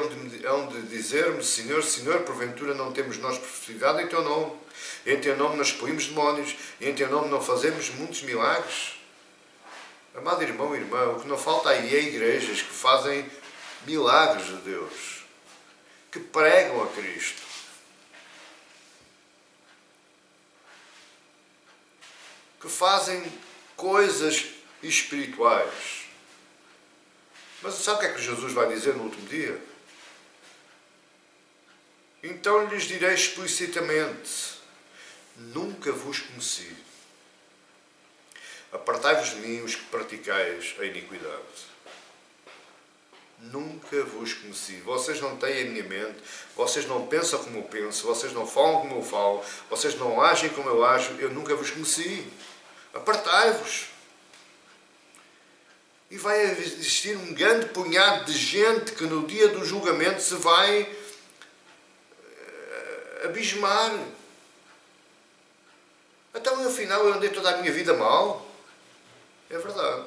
hão de dizer-me: Senhor, Senhor, porventura não temos nós profetizado em teu nome? Em teu nome nós expelimos demónios, e em teu nome não fazemos muitos milagres? Amado irmão e irmã, o que não falta aí é igrejas que fazem milagres de Deus, que pregam a Cristo, que fazem coisas espirituais. Mas sabe o que é que Jesus vai dizer no último dia? Então lhes direi explicitamente: nunca vos conheci. Apartai-vos de mim os que praticais a iniquidade. Nunca vos conheci. Vocês não têm a minha mente, vocês não pensam como eu penso, vocês não falam como eu falo, vocês não agem como eu ajo. Eu nunca vos conheci. Apartai-vos. E vai existir um grande punhado de gente que no dia do julgamento se vai abismar. Então, no final, eu andei toda a minha vida mal. É verdade.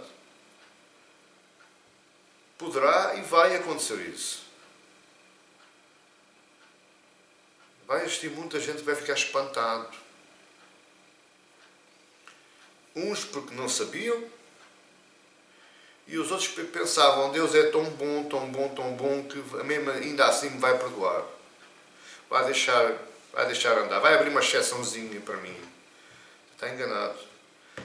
Poderá e vai acontecer isso. Vai existir muita gente que vai ficar espantado. Uns porque não sabiam, e os outros pensavam: Deus é tão bom, tão bom, tão bom, que mesmo ainda assim me vai perdoar. Vai deixar andar, vai abrir uma exceçãozinha para mim. Está enganado.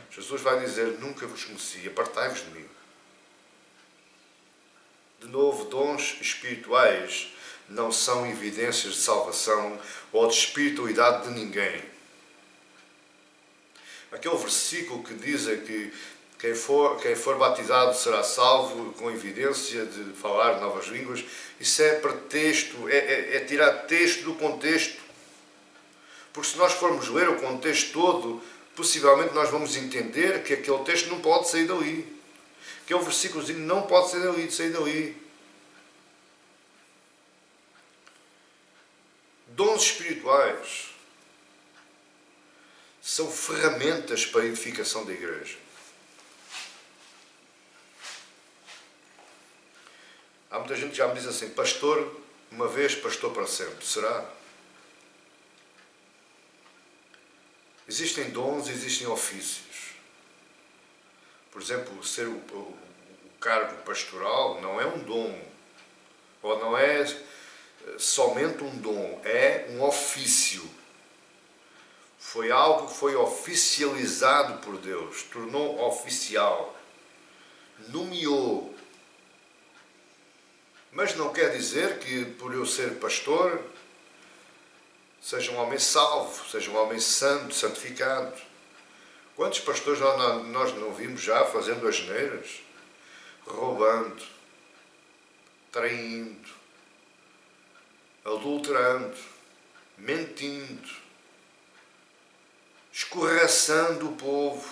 Jesus vai dizer: nunca vos conheci, apartai-vos de mim. De novo, dons espirituais não são evidências de salvação ou de espiritualidade de ninguém. Aquele versículo que diz que quem for batizado será salvo, com evidência de falar novas línguas, isso é pretexto, é tirar texto do contexto. Porque se nós formos ler o contexto todo, possivelmente nós vamos entender que aquele texto não pode sair dali. Aquele versículozinho não pode sair dali. Dons espirituais são ferramentas para a edificação da igreja. Há muita gente que já me diz assim: pastor uma vez, pastor para sempre. Será? Existem dons, existem ofícios. Por exemplo, ser o cargo pastoral não é um dom, ou não é somente um dom, é um ofício. Foi algo que foi oficializado por Deus, tornou oficial, nomeou. Mas não quer dizer que por eu ser pastor seja um homem salvo, seja um homem santo, santificado. Quantos pastores nós não vimos já fazendo asneiras, roubando, traindo, adulterando, mentindo, escorraçando o povo?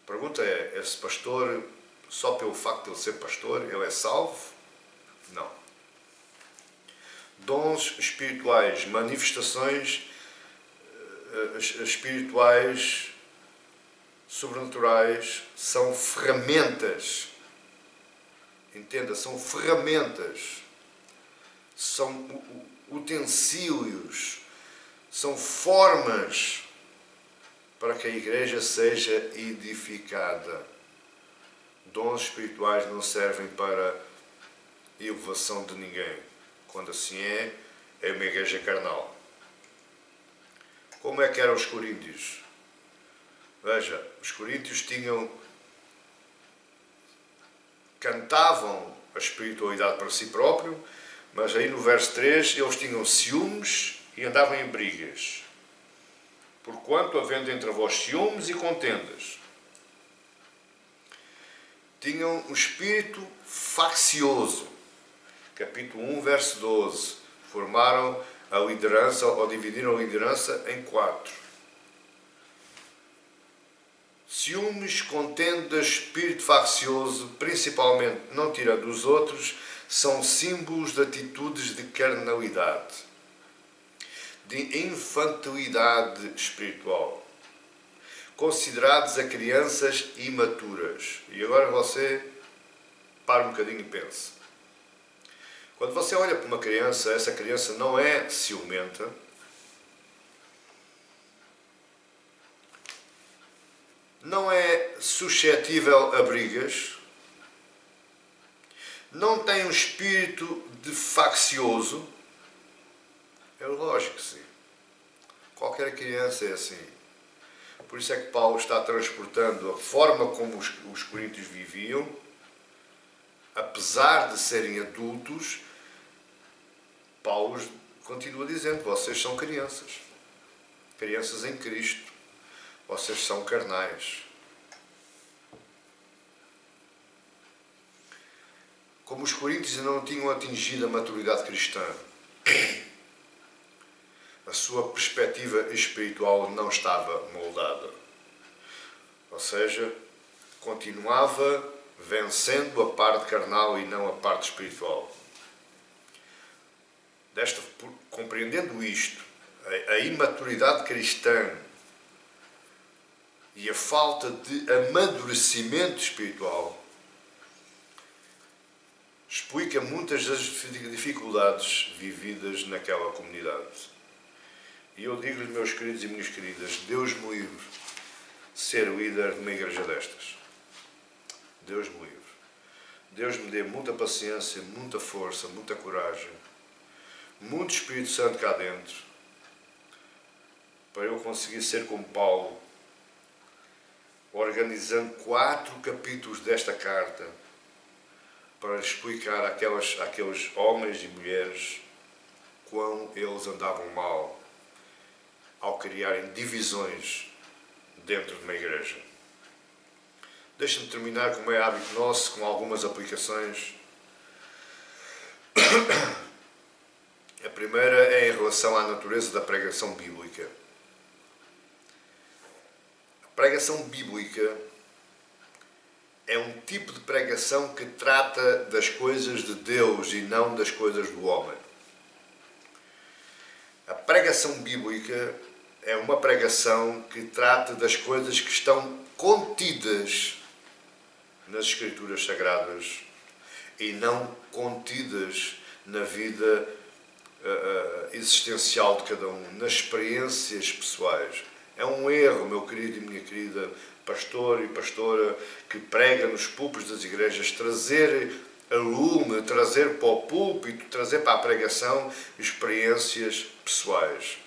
A pergunta é, esse pastor, só pelo facto de ele ser pastor, ele é salvo? Não. Dons espirituais, manifestações espirituais, sobrenaturais, são ferramentas. Entenda, são ferramentas. São utensílios, são formas para que a igreja seja edificada. Dons espirituais não servem para elevação de ninguém. Quando assim é uma igreja carnal. Como é que eram os coríntios? Veja, os coríntios cantavam a espiritualidade para si próprio, mas aí no verso 3 eles tinham ciúmes e andavam em brigas. Porquanto, havendo entre vós ciúmes e contendas, tinham um espírito faccioso. Capítulo 1, verso 12. Formaram a liderança, ou dividiram a liderança em 4. Ciúmes, contendas, espírito faccioso, principalmente não tirando dos outros, são símbolos de atitudes de carnalidade, de infantilidade espiritual, considerados a crianças imaturas. E agora você para um bocadinho e pense. Quando você olha para uma criança, essa criança não é ciumenta, não é suscetível a brigas, não tem um espírito de faccioso. É lógico que sim. Qualquer criança é assim. Por isso é que Paulo está transportando a forma como os coríntios viviam, apesar de serem adultos. Paulo continua dizendo, vocês são crianças. Crianças em Cristo. Vocês são carnais. Como os coríntios não tinham atingido a maturidade cristã, a sua perspectiva espiritual não estava moldada. Ou seja, continuava vencendo a parte carnal e não a parte espiritual. Compreendendo isto, a imaturidade cristã e a falta de amadurecimento espiritual explica muitas das dificuldades vividas naquela comunidade. E eu digo-lhes, meus queridos e minhas queridas, Deus me livre de ser líder de uma igreja destas. Deus me livre. Deus me dê muita paciência, muita força, muita coragem, muito Espírito Santo cá dentro, para eu conseguir ser como Paulo, organizando 4 capítulos desta carta, para explicar àqueles homens e mulheres quão eles andavam mal ao criarem divisões dentro de uma igreja. Deixa-me terminar, como é hábito nosso, com algumas aplicações. A primeira é em relação à natureza da pregação bíblica. A pregação bíblica é um tipo de pregação que trata das coisas de Deus e não das coisas do homem. A pregação bíblica é uma pregação que trata das coisas que estão contidas nas Escrituras Sagradas e não contidas na vida existencial de cada um, nas experiências pessoais. É um erro, meu querido e minha querida pastor e pastora, que prega nos púlpitos das igrejas, trazer a lume, trazer para o púlpito, trazer para a pregação experiências pessoais.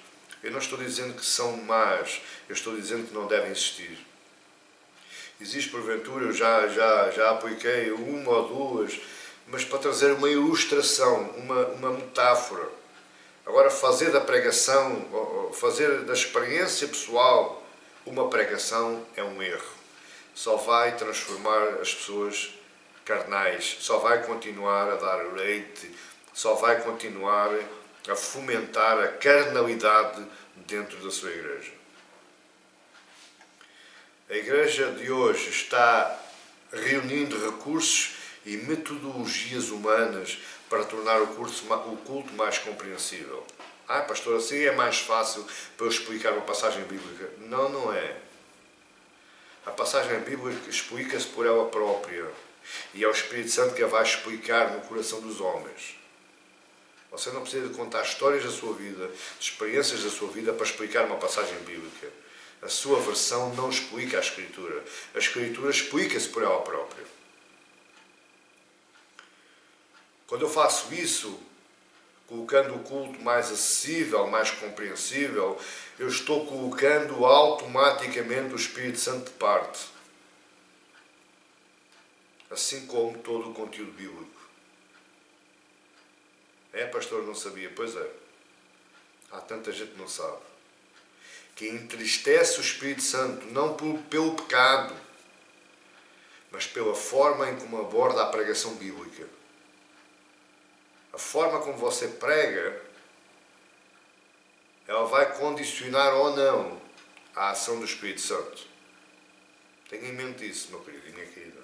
Eu não estou dizendo que são más, eu estou dizendo que não devem existir. Existe, porventura, eu já apliquei uma ou duas, mas para trazer uma ilustração, uma metáfora. Agora, fazer da pregação, fazer da experiência pessoal uma pregação é um erro. Só vai transformar as pessoas carnais, só vai continuar a dar leite, só vai continuar a fomentar a carnalidade dentro da sua igreja. A igreja de hoje está reunindo recursos e metodologias humanas para tornar o culto mais compreensível. Pastor, assim é mais fácil para eu explicar uma passagem bíblica. Não, não é. A passagem bíblica explica-se por ela própria. E é o Espírito Santo que a vai explicar no coração dos homens. Você não precisa de contar histórias da sua vida, experiências da sua vida para explicar uma passagem bíblica. A sua versão não explica a Escritura. A Escritura explica-se por ela própria. Quando eu faço isso, colocando o culto mais acessível, mais compreensível, eu estou colocando automaticamente o Espírito Santo de parte. Assim como todo o conteúdo bíblico. Pastor, não sabia. Pois é. Há tanta gente que não sabe. Que entristece o Espírito Santo, não pelo pecado, mas pela forma em como aborda a pregação bíblica. A forma como você prega, ela vai condicionar ou não a ação do Espírito Santo. Tenha em mente isso, meu querido e minha querida.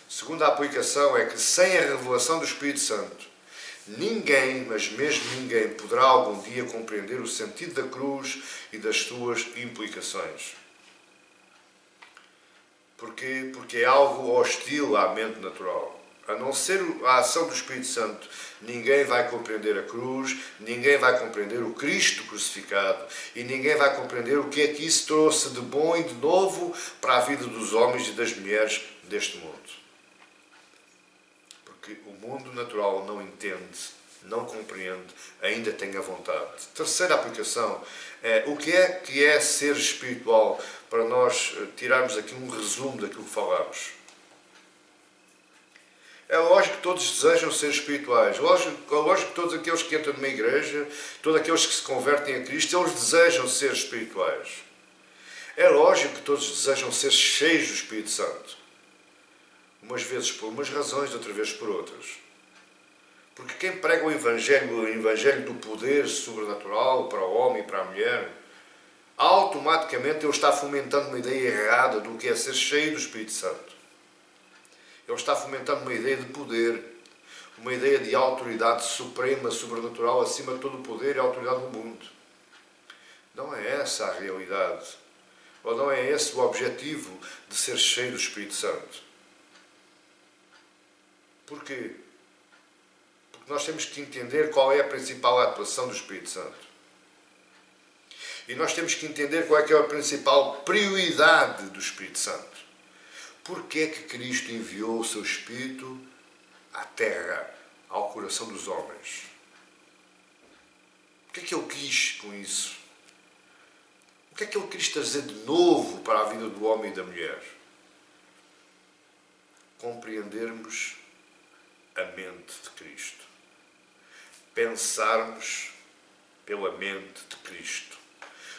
Segunda aplicação é que sem a revelação do Espírito Santo, ninguém, mas mesmo ninguém, poderá algum dia compreender o sentido da cruz e das suas implicações. Porquê? Porque é algo hostil à mente natural. A não ser a ação do Espírito Santo, ninguém vai compreender a cruz, ninguém vai compreender o Cristo crucificado e ninguém vai compreender o que é que isso trouxe de bom e de novo para a vida dos homens e das mulheres deste mundo. Porque o mundo natural não entende, não compreende, ainda tem a vontade. Terceira aplicação é o que é ser espiritual, para nós tirarmos aqui um resumo daquilo que falamos. É lógico que todos desejam ser espirituais. É lógico que todos aqueles que entram numa igreja, todos aqueles que se convertem a Cristo, eles desejam ser espirituais. É lógico que todos desejam ser cheios do Espírito Santo. Umas vezes por umas razões, outras vezes por outras. Porque quem prega o Evangelho do poder sobrenatural para o homem e para a mulher, automaticamente ele está fomentando uma ideia errada do que é ser cheio do Espírito Santo. Ele está fomentando uma ideia de poder, uma ideia de autoridade suprema, sobrenatural, acima de todo o poder e a autoridade do mundo. Não é essa a realidade. Ou não é esse o objetivo de ser cheio do Espírito Santo. Porquê? Porque nós temos que entender qual é a principal atuação do Espírito Santo. E nós temos que entender qual é que é a principal prioridade do Espírito Santo. Porquê é que Cristo enviou o seu Espírito à terra, ao coração dos homens? O que é que Ele quis com isso? O que é que Ele quis trazer de novo para a vida do homem e da mulher? Compreendermos a mente de Cristo. Pensarmos pela mente de Cristo.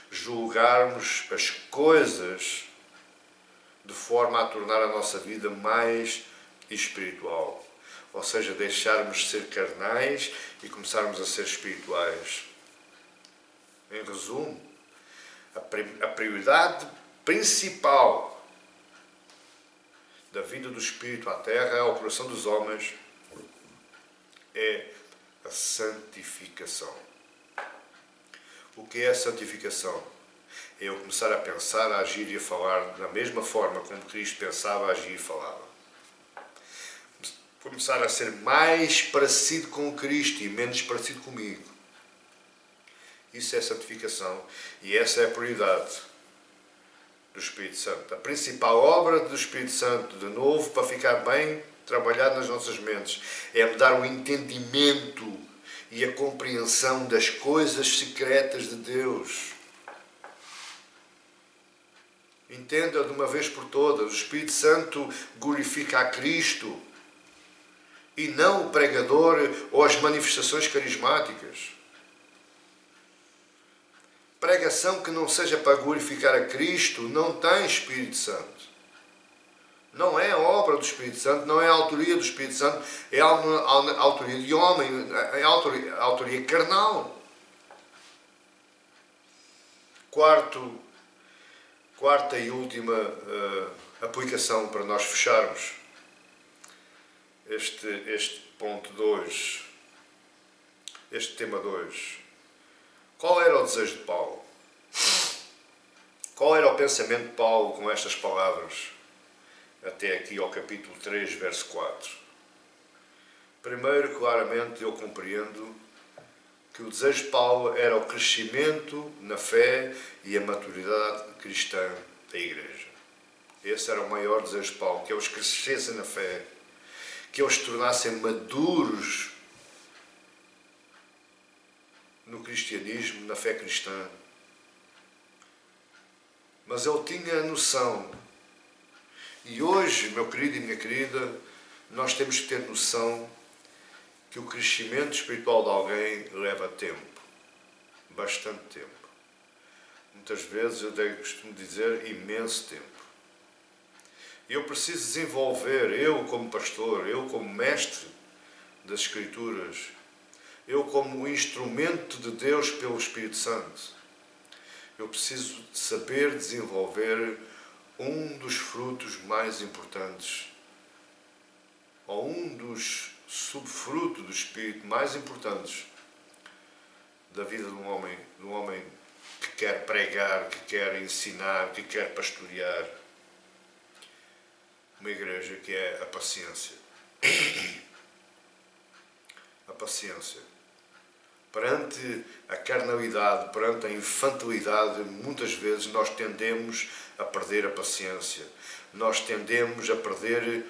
Julgarmos as coisas de forma a tornar a nossa vida mais espiritual. Ou seja, deixarmos de ser carnais e começarmos a ser espirituais. Em resumo, a prioridade principal da vida do Espírito à terra, ao coração dos homens, é a santificação. O que é a santificação? É eu começar a pensar, a agir e a falar da mesma forma como Cristo pensava, agia e falava. Começar a ser mais parecido com Cristo e menos parecido comigo. Isso é santificação e essa é a prioridade do Espírito Santo. A principal obra do Espírito Santo, de novo, para ficar bem trabalhado nas nossas mentes, é me dar o entendimento e a compreensão das coisas secretas de Deus. Entenda de uma vez por todas, o Espírito Santo glorifica a Cristo e não o pregador ou as manifestações carismáticas. Pregação que não seja para glorificar a Cristo não tem Espírito Santo. Não é a obra do Espírito Santo, não é a autoria do Espírito Santo, é a autoria de homem, é a autoria carnal. Quarta e última aplicação para nós fecharmos este ponto 2, este tema 2. Qual era o desejo de Paulo? Qual era o pensamento de Paulo com estas palavras? Até aqui ao capítulo 3, verso 4. Primeiro, claramente, eu compreendo que o desejo de Paulo era o crescimento na fé e a maturidade cristã da Igreja. Esse era o maior desejo de Paulo, que eles crescessem na fé, que eles se tornassem maduros no cristianismo, na fé cristã. Mas ele tinha a noção, e hoje, meu querido e minha querida, nós temos que ter noção que o crescimento espiritual de alguém leva tempo, bastante tempo. Muitas vezes, eu costumo dizer, imenso tempo. Eu preciso desenvolver, eu como pastor, eu como mestre das Escrituras, eu como instrumento de Deus pelo Espírito Santo, eu preciso saber desenvolver um dos frutos mais importantes, ou um dos subfrutos do Espírito mais importantes da vida de um homem que quer pregar, que quer ensinar, que quer pastorear uma igreja, que é a paciência. A paciência. Perante a carnalidade, perante a infantilidade, muitas vezes nós tendemos a perder a paciência. Nós tendemos a perder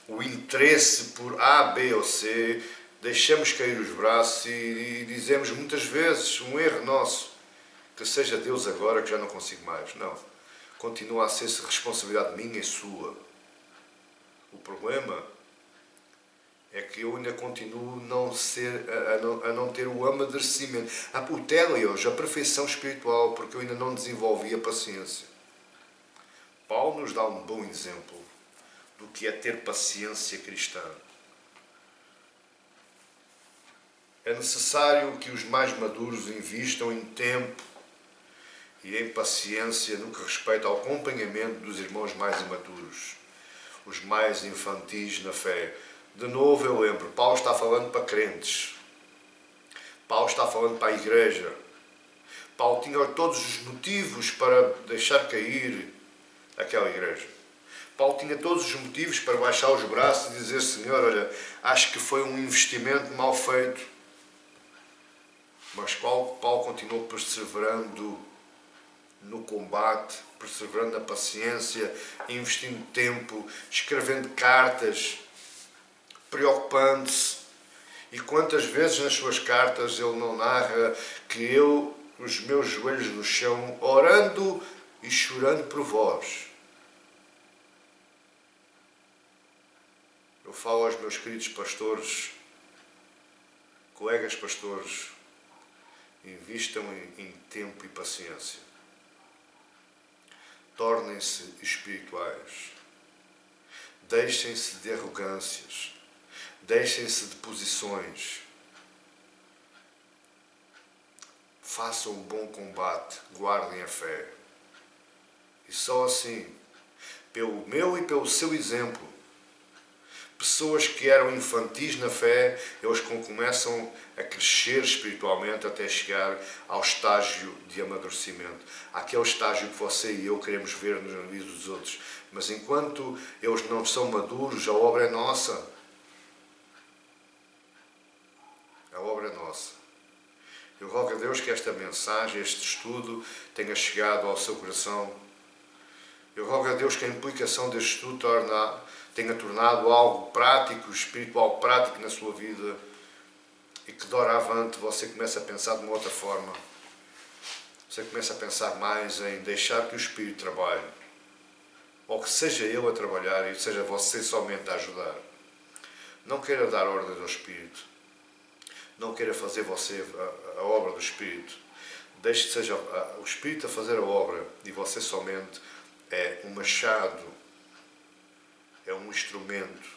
o interesse por A, B ou C, deixamos cair os braços e dizemos muitas vezes, um erro nosso, que seja Deus agora que já não consigo mais. Não. Continua a ser responsabilidade minha e sua. O problema é que eu ainda continuo a não ter o amadurecimento, o télios, a perfeição espiritual, porque eu ainda não desenvolvi a paciência. Paulo nos dá um bom exemplo do que é ter paciência cristã. É necessário que os mais maduros invistam em tempo e em paciência no que respeita ao acompanhamento dos irmãos mais imaturos, os mais infantis na fé. De novo eu lembro, Paulo está falando para crentes. Paulo está falando para a igreja. Paulo tinha todos os motivos para deixar cair aquela igreja. Paulo tinha todos os motivos para baixar os braços e dizer, Senhor, olha, acho que foi um investimento mal feito. Mas Paulo continuou perseverando no combate, perseverando na paciência, investindo tempo, escrevendo cartas, preocupando-se. E quantas vezes nas suas cartas ele não narra que eu, os meus joelhos no chão, orando e chorando por vós. Eu falo aos meus queridos pastores, colegas pastores, invistam em tempo e paciência. Tornem-se espirituais. Deixem-se de arrogâncias. Deixem-se de posições. Façam um bom combate. Guardem a fé. E só assim, pelo meu e pelo seu exemplo, pessoas que eram infantis na fé, eles começam a crescer espiritualmente até chegar ao estágio de amadurecimento. Aquele estágio que você e eu queremos ver nos vídeos dos outros. Mas enquanto eles não são maduros, a obra é nossa. A obra é nossa. Eu rogo a Deus que esta mensagem, este estudo, tenha chegado ao seu coração. Eu rogo a Deus que a implicação deste estudo tenha tornado algo prático, espiritual prático na sua vida. e que doravante você começa a pensar de uma outra forma. Você começa a pensar mais em deixar que o Espírito trabalhe, ou que seja Ele a trabalhar e seja você somente a ajudar. Não queira dar ordens ao Espírito. Não queira fazer você a obra do Espírito. Deixe que seja o Espírito a fazer a obra e você somente é um machado, é um instrumento,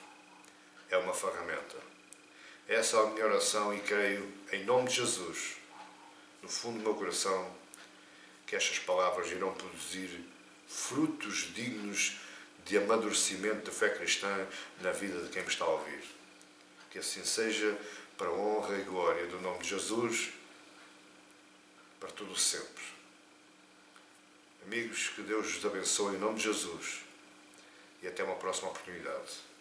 é uma ferramenta. Essa é a minha oração e creio, em nome de Jesus, no fundo do meu coração, que estas palavras irão produzir frutos dignos de amadurecimento da fé cristã na vida de quem me está a ouvir. Que assim seja, para a honra e glória do nome de Jesus, para todo sempre. Amigos, que Deus os abençoe em nome de Jesus e até uma próxima oportunidade.